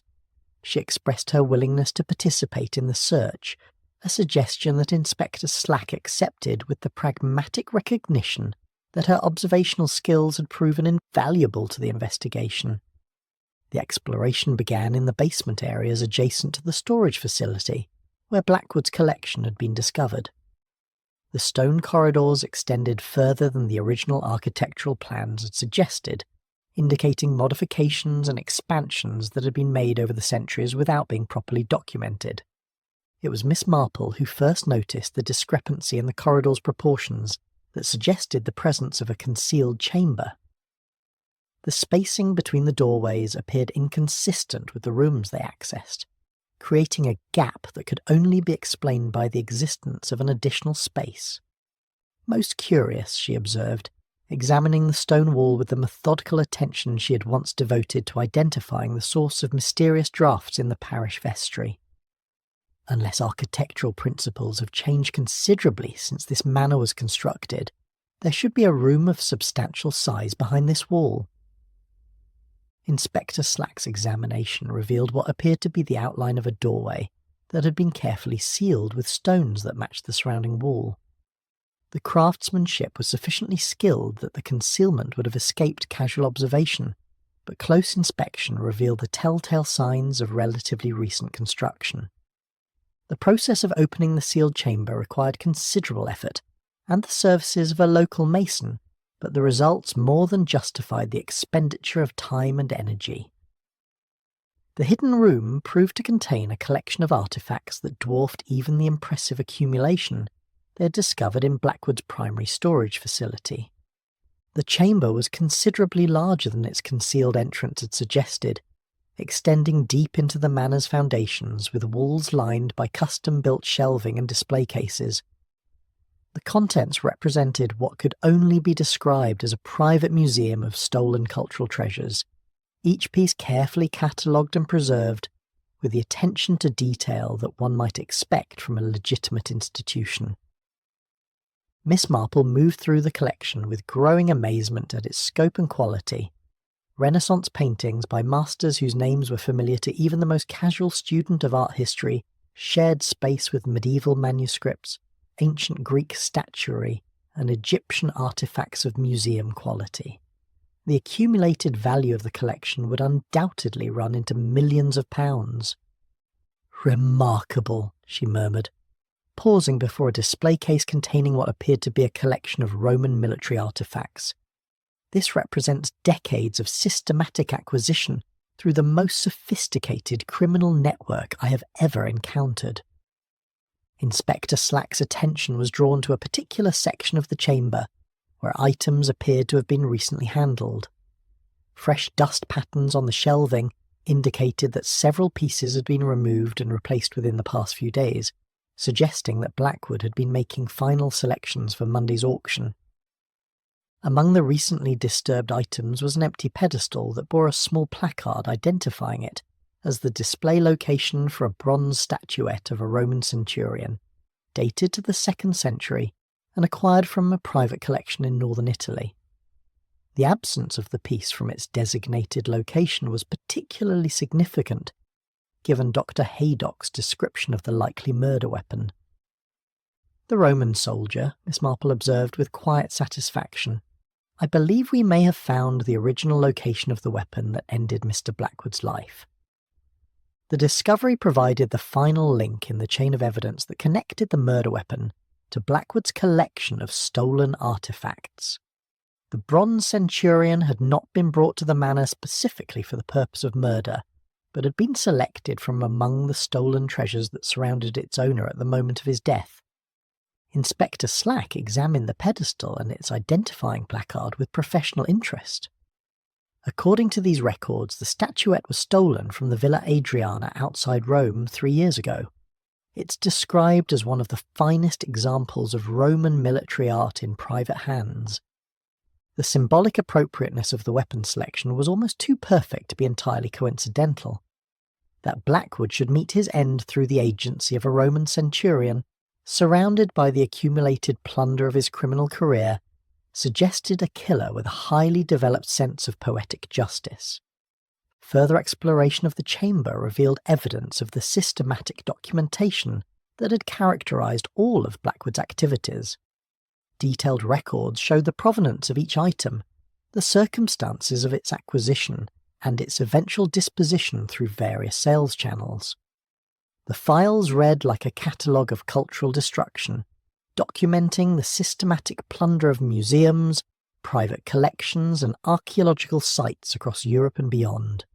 She expressed her willingness to participate in the search, a suggestion that Inspector Slack accepted with the pragmatic recognition that her observational skills had proven invaluable to the investigation. The exploration began in the basement areas adjacent to the storage facility, where Blackwood's collection had been discovered. The stone corridors extended further than the original architectural plans had suggested, indicating modifications and expansions that had been made over the centuries without being properly documented. It was Miss Marple who first noticed the discrepancy in the corridor's proportions that suggested the presence of a concealed chamber. The spacing between the doorways appeared inconsistent with the rooms they accessed, creating a gap that could only be explained by the existence of an additional space. Most curious, she observed, examining the stone wall with the methodical attention she had once devoted to identifying the source of mysterious draughts in the parish vestry. Unless architectural principles have changed considerably since this manor was constructed, there should be a room of substantial size behind this wall. Inspector Slack's examination revealed what appeared to be the outline of a doorway that had been carefully sealed with stones that matched the surrounding wall. The craftsmanship was sufficiently skilled that the concealment would have escaped casual observation, but close inspection revealed the telltale signs of relatively recent construction. The process of opening the sealed chamber required considerable effort, and the services of a local mason, but the results more than justified the expenditure of time and energy. The hidden room proved to contain a collection of artefacts that dwarfed even the impressive accumulation they had discovered in Blackwood's primary storage facility. The chamber was considerably larger than its concealed entrance had suggested, extending deep into the manor's foundations with walls lined by custom-built shelving and display cases. The contents represented what could only be described as a private museum of stolen cultural treasures, each piece carefully catalogued and preserved with the attention to detail that one might expect from a legitimate institution. Miss Marple moved through the collection with growing amazement at its scope and quality. Renaissance paintings by masters whose names were familiar to even the most casual student of art history shared space with medieval manuscripts, ancient Greek statuary, and Egyptian artifacts of museum quality. The accumulated value of the collection would undoubtedly run into millions of pounds. "Remarkable," she murmured, pausing before a display case containing what appeared to be a collection of Roman military artifacts. This represents decades of systematic acquisition through the most sophisticated criminal network I have ever encountered. Inspector Slack's attention was drawn to a particular section of the chamber where items appeared to have been recently handled. Fresh dust patterns on the shelving indicated that several pieces had been removed and replaced within the past few days, suggesting that Blackwood had been making final selections for Monday's auction. Among the recently disturbed items was an empty pedestal that bore a small placard identifying it as the display location for a bronze statuette of a Roman centurion, dated to the 2nd century and acquired from a private collection in northern Italy. The absence of the piece from its designated location was particularly significant, given Dr. Haydock's description of the likely murder weapon. "The Roman soldier," Miss Marple observed with quiet satisfaction. "I believe we may have found the original location of the weapon that ended Mr. Blackwood's life." The discovery provided the final link in the chain of evidence that connected the murder weapon to Blackwood's collection of stolen artifacts. The bronze centurion had not been brought to the manor specifically for the purpose of murder, but had been selected from among the stolen treasures that surrounded its owner at the moment of his death. Inspector Slack examined the pedestal and its identifying placard with professional interest. According to these records, the statuette was stolen from the Villa Adriana outside Rome 3 years ago. It's described as one of the finest examples of Roman military art in private hands. The symbolic appropriateness of the weapon selection was almost too perfect to be entirely coincidental. That Blackwood should meet his end through the agency of a Roman centurion, surrounded by the accumulated plunder of his criminal career, suggested a killer with a highly developed sense of poetic justice. Further exploration of the chamber revealed evidence of the systematic documentation that had characterized all of Blackwood's activities. Detailed records showed the provenance of each item, the circumstances of its acquisition, and its eventual disposition through various sales channels. The files read like a catalogue of cultural destruction, documenting the systematic plunder of museums, private collections, and archaeological sites across Europe and beyond.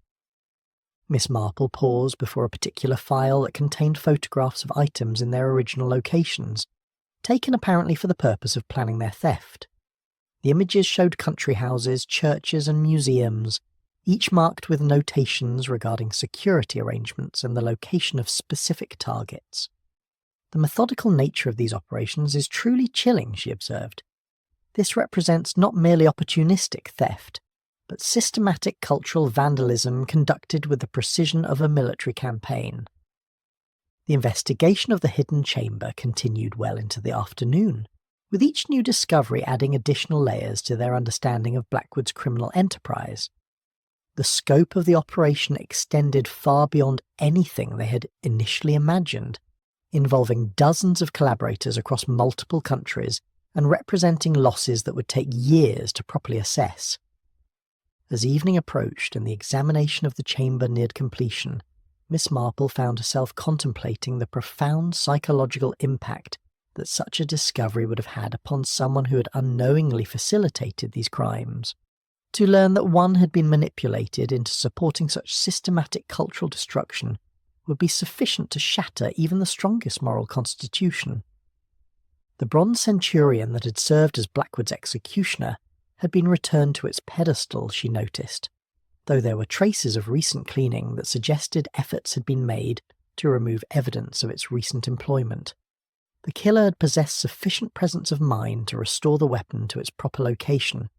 Miss Marple paused before a particular file that contained photographs of items in their original locations, taken apparently for the purpose of planning their theft. The images showed country houses, churches, and museums, each marked with notations regarding security arrangements and the location of specific targets. The methodical nature of these operations is truly chilling, she observed. This represents not merely opportunistic theft, but systematic cultural vandalism conducted with the precision of a military campaign. The investigation of the hidden chamber continued well into the afternoon, with each new discovery adding additional layers to their understanding of Blackwood's criminal enterprise. The scope of the operation extended far beyond anything they had initially imagined, involving dozens of collaborators across multiple countries and representing losses that would take years to properly assess. As evening approached and the examination of the chamber neared completion, Miss Marple found herself contemplating the profound psychological impact that such a discovery would have had upon someone who had unknowingly facilitated these crimes. To learn that one had been manipulated into supporting such systematic cultural destruction would be sufficient to shatter even the strongest moral constitution. The bronze centurion that had served as Blackwood's executioner had been returned to its pedestal, she noticed, though there were traces of recent cleaning that suggested efforts had been made to remove evidence of its recent employment. The killer had possessed sufficient presence of mind to restore the weapon to its proper location,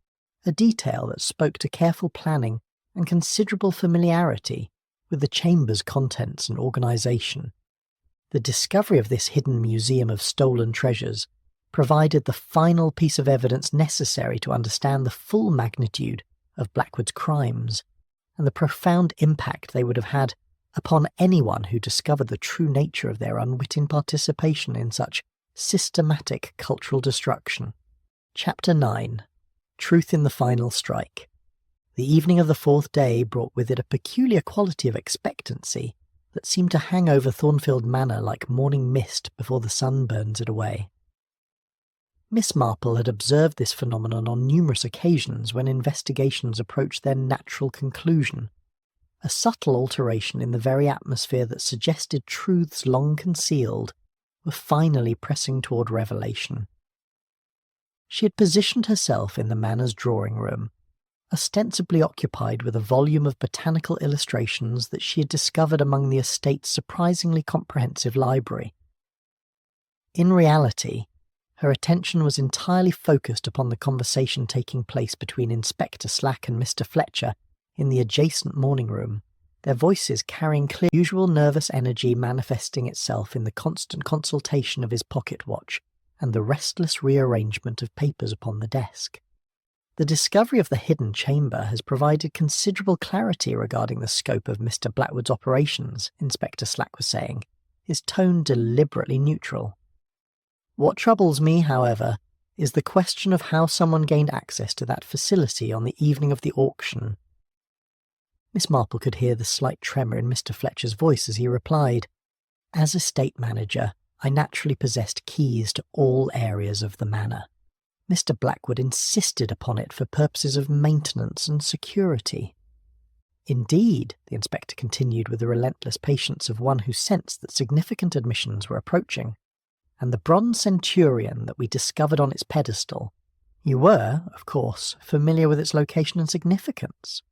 a detail that spoke to careful planning and considerable familiarity with the chamber's contents and organisation. The discovery of this hidden museum of stolen treasures provided the final piece of evidence necessary to understand the full magnitude of Blackwood's crimes and the profound impact they would have had upon anyone who discovered the true nature of their unwitting participation in such systematic cultural destruction. Chapter 9. Truth in the Final Strike. The evening of the fourth day brought with it a peculiar quality of expectancy that seemed to hang over Thornfield Manor like morning mist before the sun burns it away. Miss Marple had observed this phenomenon on numerous occasions when investigations approached their natural conclusion, a subtle alteration in the very atmosphere that suggested truths long concealed were finally pressing toward revelation. She had positioned herself in the manor's drawing room, ostensibly occupied with a volume of botanical illustrations that she had discovered among the estate's surprisingly comprehensive library. In reality, her attention was entirely focused upon the conversation taking place between Inspector Slack and Mr. Fletcher in the adjacent morning room, their voices carrying clear usual nervous energy manifesting itself in the constant consultation of his pocket watch and the restless rearrangement of papers upon the desk. The discovery of the hidden chamber has provided considerable clarity regarding the scope of Mr. Blackwood's operations, Inspector Slack was saying, his tone deliberately neutral. What troubles me, however, is the question of how someone gained access to that facility on the evening of the auction. Miss Marple could hear the slight tremor in Mr. Fletcher's voice as he replied, "As estate manager, I naturally possessed keys to all areas of the manor. Mr. Blackwood insisted upon it for purposes of maintenance and security. Indeed, the inspector continued with the relentless patience of one who sensed that significant admissions were approaching, and the bronze centurion that we discovered on its pedestal, you were, of course, familiar with its location and significance.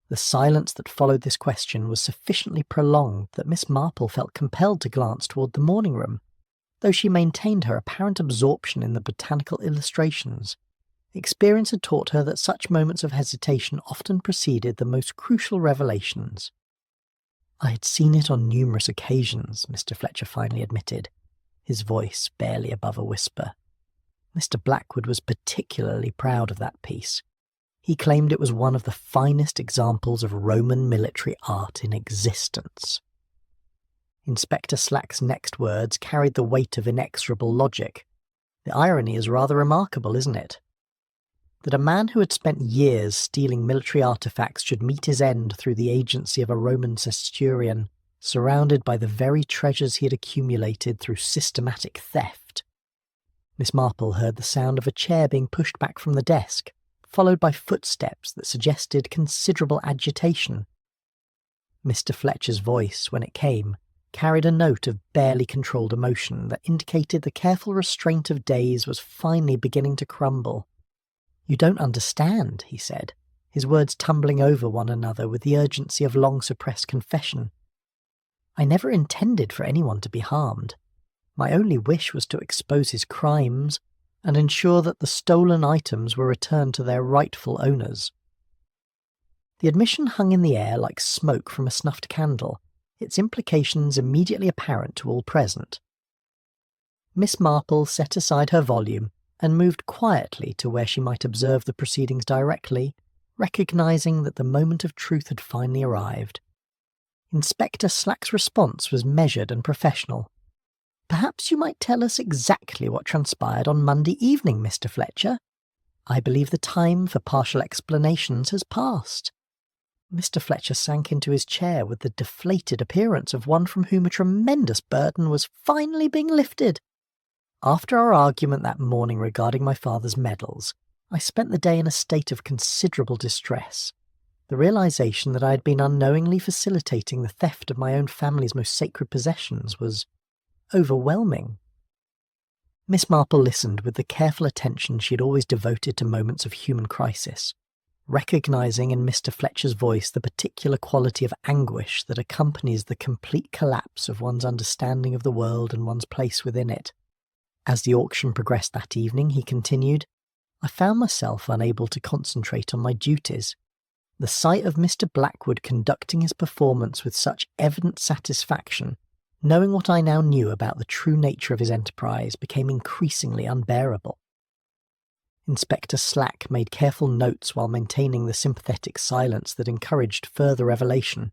The silence that followed this question was sufficiently prolonged that Miss Marple felt compelled to glance toward the morning room, though she maintained her apparent absorption in the botanical illustrations. Experience had taught her that such moments of hesitation often preceded the most crucial revelations. I had seen it on numerous occasions, Mr. Fletcher finally admitted, his voice barely above a whisper. Mr. Blackwood was particularly proud of that piece. He claimed it was one of the finest examples of Roman military art in existence. Inspector Slack's next words carried the weight of inexorable logic. The irony is rather remarkable, isn't it? That a man who had spent years stealing military artifacts should meet his end through the agency of a Roman centurion, surrounded by the very treasures he had accumulated through systematic theft. Miss Marple heard the sound of a chair being pushed back from the desk, followed by footsteps that suggested considerable agitation. Mr. Fletcher's voice, when it came, carried a note of barely controlled emotion that indicated the careful restraint of days was finally beginning to crumble. "You don't understand," he said, his words tumbling over one another with the urgency of long-suppressed confession. "I never intended for anyone to be harmed. My only wish was to expose his crimes and ensure that the stolen items were returned to their rightful owners." The admission hung in the air like smoke from a snuffed candle, its implications immediately apparent to all present. Miss Marple set aside her volume and moved quietly to where she might observe the proceedings directly, recognising that the moment of truth had finally arrived. Inspector Slack's response was measured and professional. "Perhaps you might tell us exactly what transpired on Monday evening, Mr. Fletcher. I believe the time for partial explanations has passed." Mr. Fletcher sank into his chair with the deflated appearance of one from whom a tremendous burden was finally being lifted. "After our argument that morning regarding my father's medals, I spent the day in a state of considerable distress. The realisation that I had been unknowingly facilitating the theft of my own family's most sacred possessions was overwhelming." Miss Marple listened with the careful attention she had always devoted to moments of human crisis, recognising in Mr. Fletcher's voice the particular quality of anguish that accompanies the complete collapse of one's understanding of the world and one's place within it. As the auction progressed that evening, he continued, I found myself unable to concentrate on my duties. The sight of Mr. Blackwood conducting his performance with such evident satisfaction, knowing what I now knew about the true nature of his enterprise, became increasingly unbearable. Inspector Slack made careful notes while maintaining the sympathetic silence that encouraged further revelation.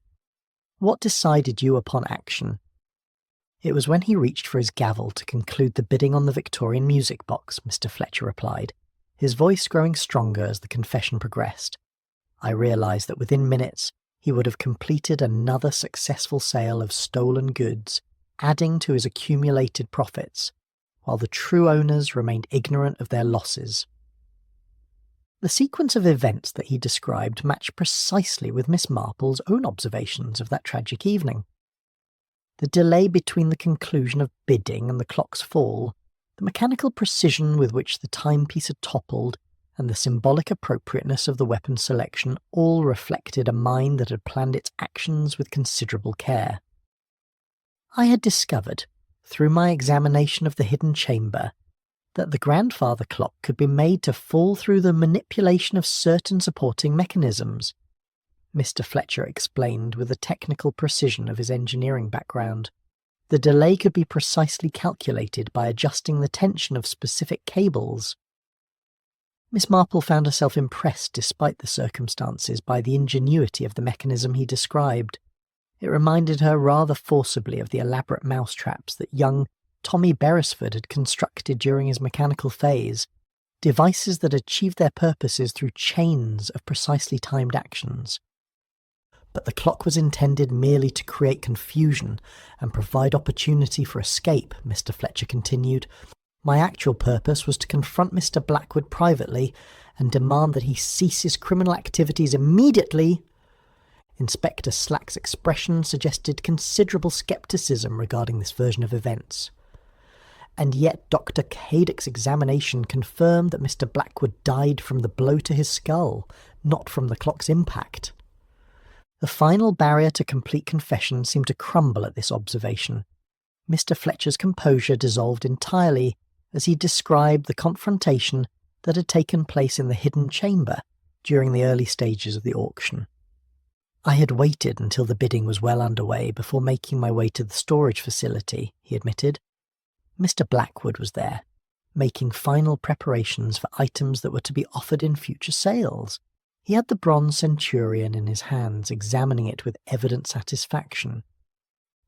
"What decided you upon action?" "It was when he reached for his gavel to conclude the bidding on the Victorian music box," Mr. Fletcher replied, his voice growing stronger as the confession progressed. "I realised that within minutes he would have completed another successful sale of stolen goods, adding to his accumulated profits, while the true owners remained ignorant of their losses." The sequence of events that he described matched precisely with Miss Marple's own observations of that tragic evening. The delay between the conclusion of bidding and the clock's fall, the mechanical precision with which the timepiece had toppled, and the symbolic appropriateness of the weapon selection all reflected a mind that had planned its actions with considerable care. I had discovered, through my examination of the hidden chamber, that the grandfather clock could be made to fall through the manipulation of certain supporting mechanisms, Mr. Fletcher explained with the technical precision of his engineering background. The delay could be precisely calculated by adjusting the tension of specific cables. Miss Marple found herself impressed despite the circumstances by the ingenuity of the mechanism he described. It reminded her rather forcibly of the elaborate mousetraps that young Tommy Beresford had constructed during his mechanical phase, devices that achieved their purposes through chains of precisely timed actions. But the clock was intended merely to create confusion and provide opportunity for escape, Mr. Fletcher continued. My actual purpose was to confront Mr. Blackwood privately and demand that he cease his criminal activities immediately. Inspector Slack's expression suggested considerable scepticism regarding this version of events. And yet Dr. Caddick's examination confirmed that Mr. Blackwood died from the blow to his skull, not from the clock's impact. The final barrier to complete confession seemed to crumble at this observation. Mr. Fletcher's composure dissolved entirely as he described the confrontation that had taken place in the hidden chamber during the early stages of the auction. I had waited until the bidding was well underway before making my way to the storage facility, he admitted. Mr. Blackwood was there, making final preparations for items that were to be offered in future sales. He had the bronze centurion in his hands, examining it with evident satisfaction.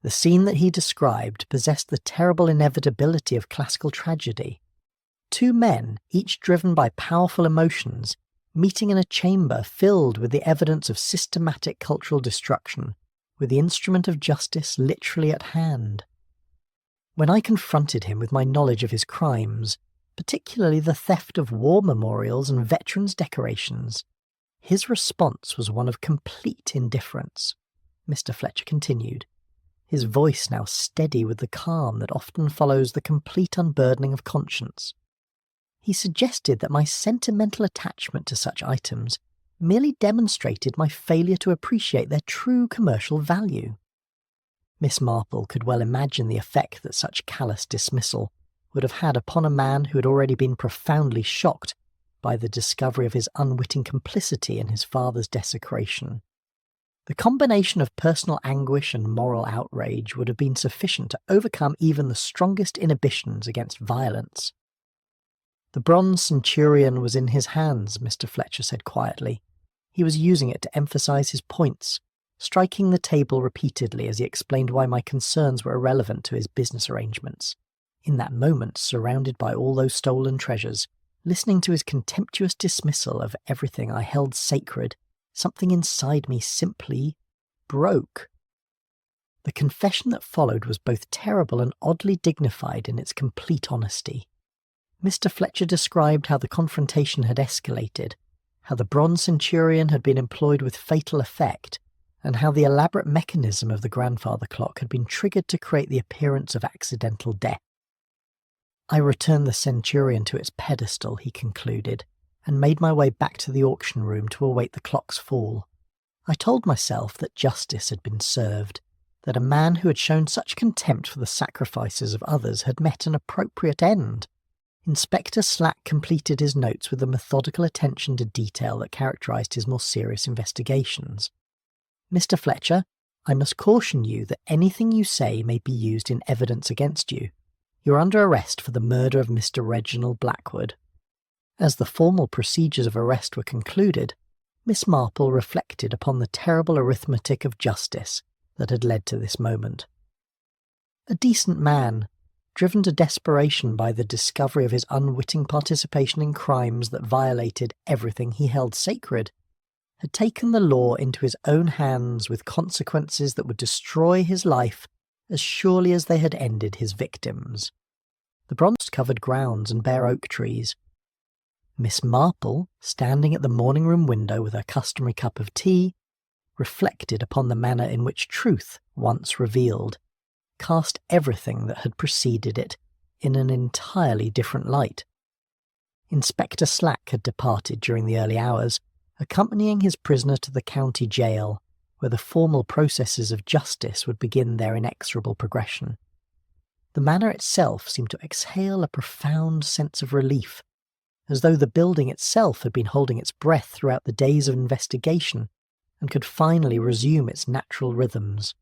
The scene that he described possessed the terrible inevitability of classical tragedy. Two men, each driven by powerful emotions, meeting in a chamber filled with the evidence of systematic cultural destruction, with the instrument of justice literally at hand. When I confronted him with my knowledge of his crimes, particularly the theft of war memorials and veterans' decorations, his response was one of complete indifference. Mr. Fletcher continued, his voice now steady with the calm that often follows the complete unburdening of conscience. He suggested that my sentimental attachment to such items merely demonstrated my failure to appreciate their true commercial value. Miss Marple could well imagine the effect that such callous dismissal would have had upon a man who had already been profoundly shocked by the discovery of his unwitting complicity in his father's desecration. The combination of personal anguish and moral outrage would have been sufficient to overcome even the strongest inhibitions against violence. The bronze centurion was in his hands, Mr. Fletcher said quietly. He was using it to emphasize his points, striking the table repeatedly as he explained why my concerns were irrelevant to his business arrangements. In that moment, surrounded by all those stolen treasures, listening to his contemptuous dismissal of everything I held sacred, something inside me simply broke. The confession that followed was both terrible and oddly dignified in its complete honesty. Mr. Fletcher described how the confrontation had escalated, how the bronze centurion had been employed with fatal effect, and how the elaborate mechanism of the grandfather clock had been triggered to create the appearance of accidental death. I returned the centurion to its pedestal, he concluded, and made my way back to the auction room to await the clock's fall. I told myself that justice had been served, that a man who had shown such contempt for the sacrifices of others had met an appropriate end. Inspector Slack completed his notes with the methodical attention to detail that characterized his more serious investigations. Mr. Fletcher, I must caution you that anything you say may be used in evidence against you. You're under arrest for the murder of Mr. Reginald Blackwood. As the formal procedures of arrest were concluded, Miss Marple reflected upon the terrible arithmetic of justice that had led to this moment. A decent man, driven to desperation by the discovery of his unwitting participation in crimes that violated everything he held sacred, had taken the law into his own hands with consequences that would destroy his life as surely as they had ended his victims. The bronze-covered grounds and bare oak trees. Miss Marple, standing at the morning-room window with her customary cup of tea, reflected upon the manner in which truth, once revealed, cast everything that had preceded it in an entirely different light. Inspector Slack had departed during the early hours, accompanying his prisoner to the county jail, where the formal processes of justice would begin their inexorable progression. The manor itself seemed to exhale a profound sense of relief, as though the building itself had been holding its breath throughout the days of investigation and could finally resume its natural rhythms.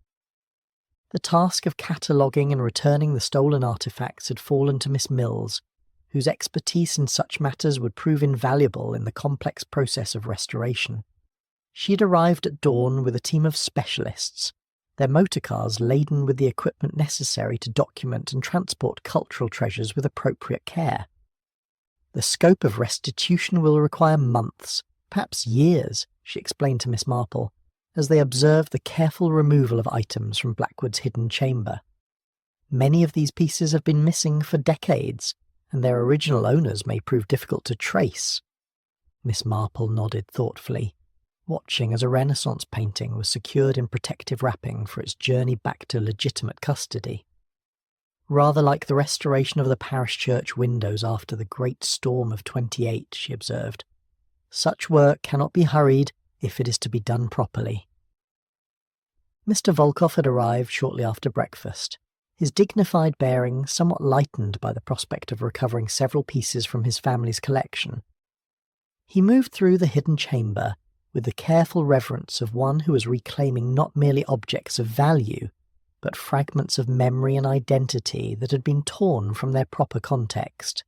The task of cataloguing and returning the stolen artefacts had fallen to Miss Mills, whose expertise in such matters would prove invaluable in the complex process of restoration. She had arrived at dawn with a team of specialists, their motor cars laden with the equipment necessary to document and transport cultural treasures with appropriate care. The scope of restitution will require months, perhaps years, she explained to Miss Marple, as they observed the careful removal of items from Blackwood's hidden chamber. Many of these pieces have been missing for decades, and their original owners may prove difficult to trace. Miss Marple nodded thoughtfully, watching as a Renaissance painting was secured in protective wrapping for its journey back to legitimate custody. Rather like the restoration of the parish church windows after the great storm of 28, she observed. Such work cannot be hurried if it is to be done properly. Mr. Volkoff had arrived shortly after breakfast, his dignified bearing somewhat lightened by the prospect of recovering several pieces from his family's collection. He moved through the hidden chamber with the careful reverence of one who was reclaiming not merely objects of value, but fragments of memory and identity that had been torn from their proper context.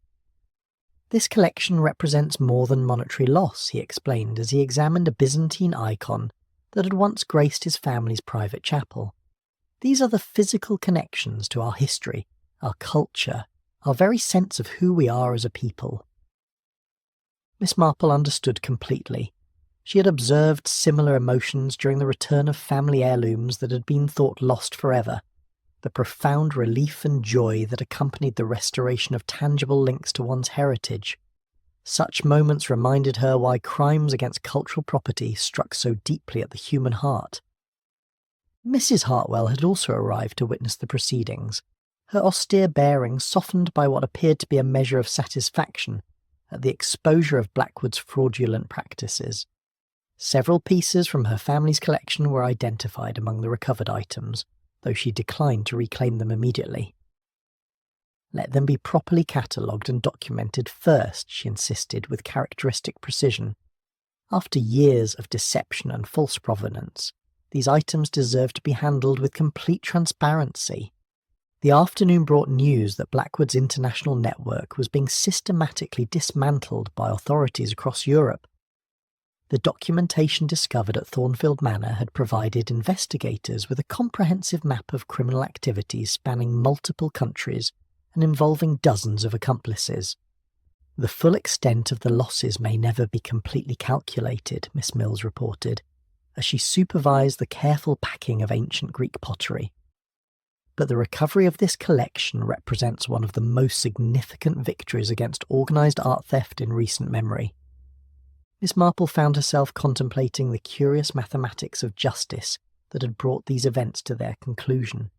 This collection represents more than monetary loss, he explained as he examined a Byzantine icon that had once graced his family's private chapel. These are the physical connections to our history, our culture, our very sense of who we are as a people. Miss Marple understood completely. She had observed similar emotions during the return of family heirlooms that had been thought lost forever, the profound relief and joy that accompanied the restoration of tangible links to one's heritage. Such moments reminded her why crimes against cultural property struck so deeply at the human heart. Mrs. Hartwell had also arrived to witness the proceedings, her austere bearing softened by what appeared to be a measure of satisfaction at the exposure of Blackwood's fraudulent practices. Several pieces from her family's collection were identified among the recovered items, though she declined to reclaim them immediately. Let them be properly catalogued and documented first, she insisted with characteristic precision. After years of deception and false provenance, these items deserve to be handled with complete transparency. The afternoon brought news that Blackwood's international network was being systematically dismantled by authorities across Europe. The documentation discovered at Thornfield Manor had provided investigators with a comprehensive map of criminal activities spanning multiple countries and involving dozens of accomplices. The full extent of the losses may never be completely calculated, Miss Mills reported, as she supervised the careful packing of ancient Greek pottery. But the recovery of this collection represents one of the most significant victories against organised art theft in recent memory. Miss Marple found herself contemplating the curious mathematics of justice that had brought these events to their conclusion.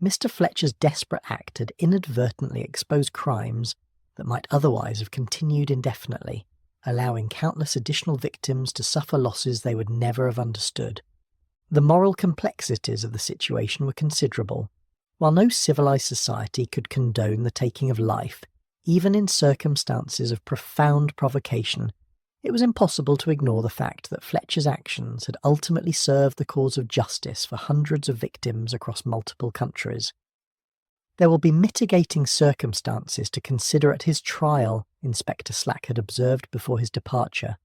Mr. Fletcher's desperate act had inadvertently exposed crimes that might otherwise have continued indefinitely, allowing countless additional victims to suffer losses they would never have understood. The moral complexities of the situation were considerable. While no civilized society could condone the taking of life, even in circumstances of profound provocation, it was impossible to ignore the fact that Fletcher's actions had ultimately served the cause of justice for hundreds of victims across multiple countries. There will be mitigating circumstances to consider at his trial, Inspector Slack had observed before his departure.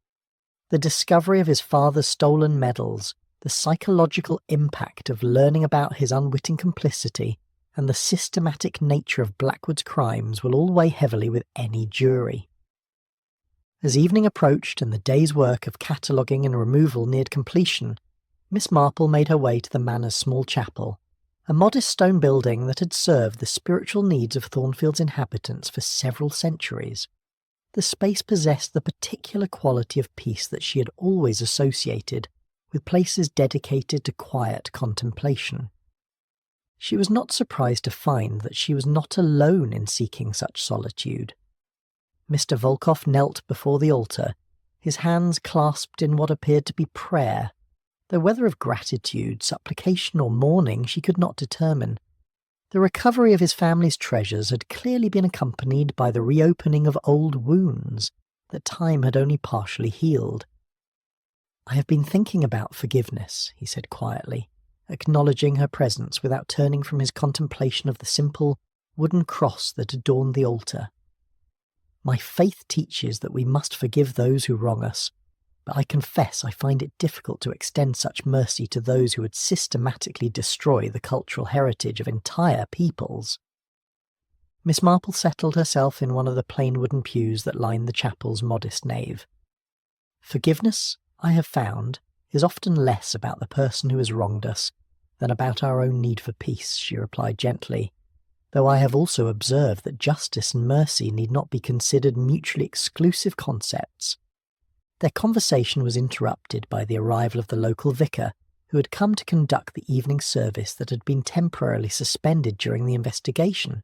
The discovery of his father's stolen medals, the psychological impact of learning about his unwitting complicity, and the systematic nature of Blackwood's crimes will all weigh heavily with any jury. As evening approached and the day's work of cataloguing and removal neared completion, Miss Marple made her way to the Manor's small chapel, a modest stone building that had served the spiritual needs of Thornfield's inhabitants for several centuries. The space possessed the particular quality of peace that she had always associated with places dedicated to quiet contemplation. She was not surprised to find that she was not alone in seeking such solitude. Mr. Volkoff knelt before the altar, his hands clasped in what appeared to be prayer, though whether of gratitude, supplication, or mourning she could not determine. The recovery of his family's treasures had clearly been accompanied by the reopening of old wounds that time had only partially healed. "I have been thinking about forgiveness," he said quietly, acknowledging her presence without turning from his contemplation of the simple wooden cross that adorned the altar. "My faith teaches that we must forgive those who wrong us, but I confess I find it difficult to extend such mercy to those who would systematically destroy the cultural heritage of entire peoples." Miss Marple settled herself in one of the plain wooden pews that lined the chapel's modest nave. "Forgiveness, I have found, is often less about the person who has wronged us than about our own need for peace," she replied gently, though I have also observed that justice and mercy need not be considered mutually exclusive concepts. Their conversation was interrupted by the arrival of the local vicar, who had come to conduct the evening service that had been temporarily suspended during the investigation.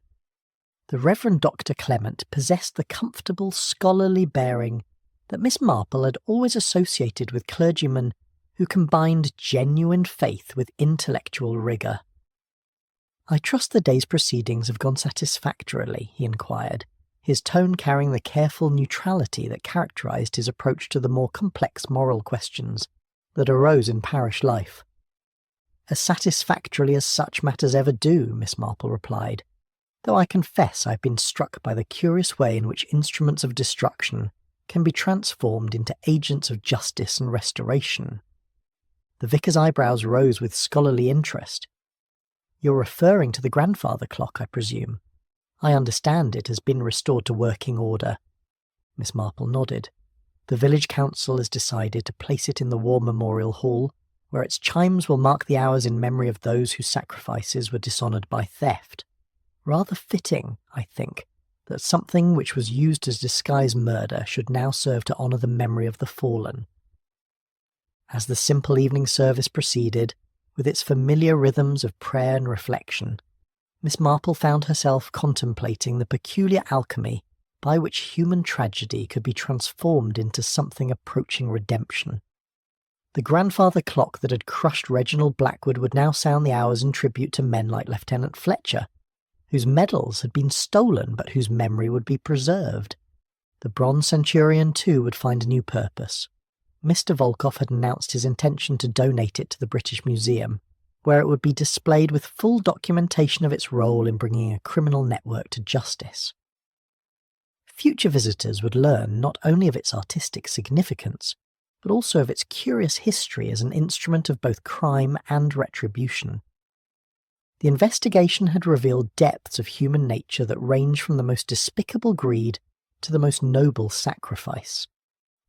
The Reverend Dr. Clement possessed the comfortable, scholarly bearing that Miss Marple had always associated with clergymen who combined genuine faith with intellectual rigour. "I trust the day's proceedings have gone satisfactorily," he inquired, his tone carrying the careful neutrality that characterised his approach to the more complex moral questions that arose in parish life. "As satisfactorily as such matters ever do," Miss Marple replied, "though I confess I have been struck by the curious way in which instruments of destruction can be transformed into agents of justice and restoration." The vicar's eyebrows rose with scholarly interest. "You're referring to the grandfather clock, I presume? I understand it has been restored to working order." Miss Marple nodded. "The village council has decided to place it in the War Memorial Hall, where its chimes will mark the hours in memory of those whose sacrifices were dishonoured by theft. Rather fitting, I think, that something which was used to disguise murder should now serve to honour the memory of the fallen." As the simple evening service proceeded, with its familiar rhythms of prayer and reflection, Miss Marple found herself contemplating the peculiar alchemy by which human tragedy could be transformed into something approaching redemption. The grandfather clock that had crushed Reginald Blackwood would now sound the hours in tribute to men like Lieutenant Fletcher, whose medals had been stolen but whose memory would be preserved. The bronze centurion, too, would find a new purpose. Mr. Volkoff had announced his intention to donate it to the British Museum, where it would be displayed with full documentation of its role in bringing a criminal network to justice. Future visitors would learn not only of its artistic significance, but also of its curious history as an instrument of both crime and retribution. The investigation had revealed depths of human nature that range from the most despicable greed to the most noble sacrifice.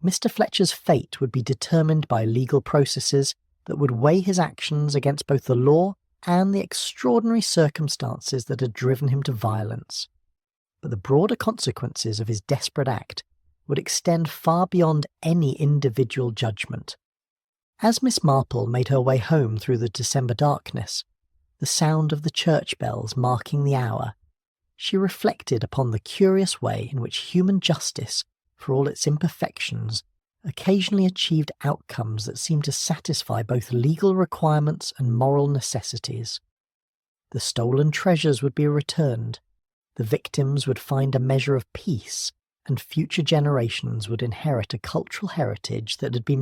Mr. Fletcher's fate would be determined by legal processes that would weigh his actions against both the law and the extraordinary circumstances that had driven him to violence. But the broader consequences of his desperate act would extend far beyond any individual judgment. As Miss Marple made her way home through the December darkness, the sound of the church bells marking the hour, she reflected upon the curious way in which human justice, for all its imperfections, occasionally achieved outcomes that seemed to satisfy both legal requirements and moral necessities. The stolen treasures would be returned, the victims would find a measure of peace, and future generations would inherit a cultural heritage that had been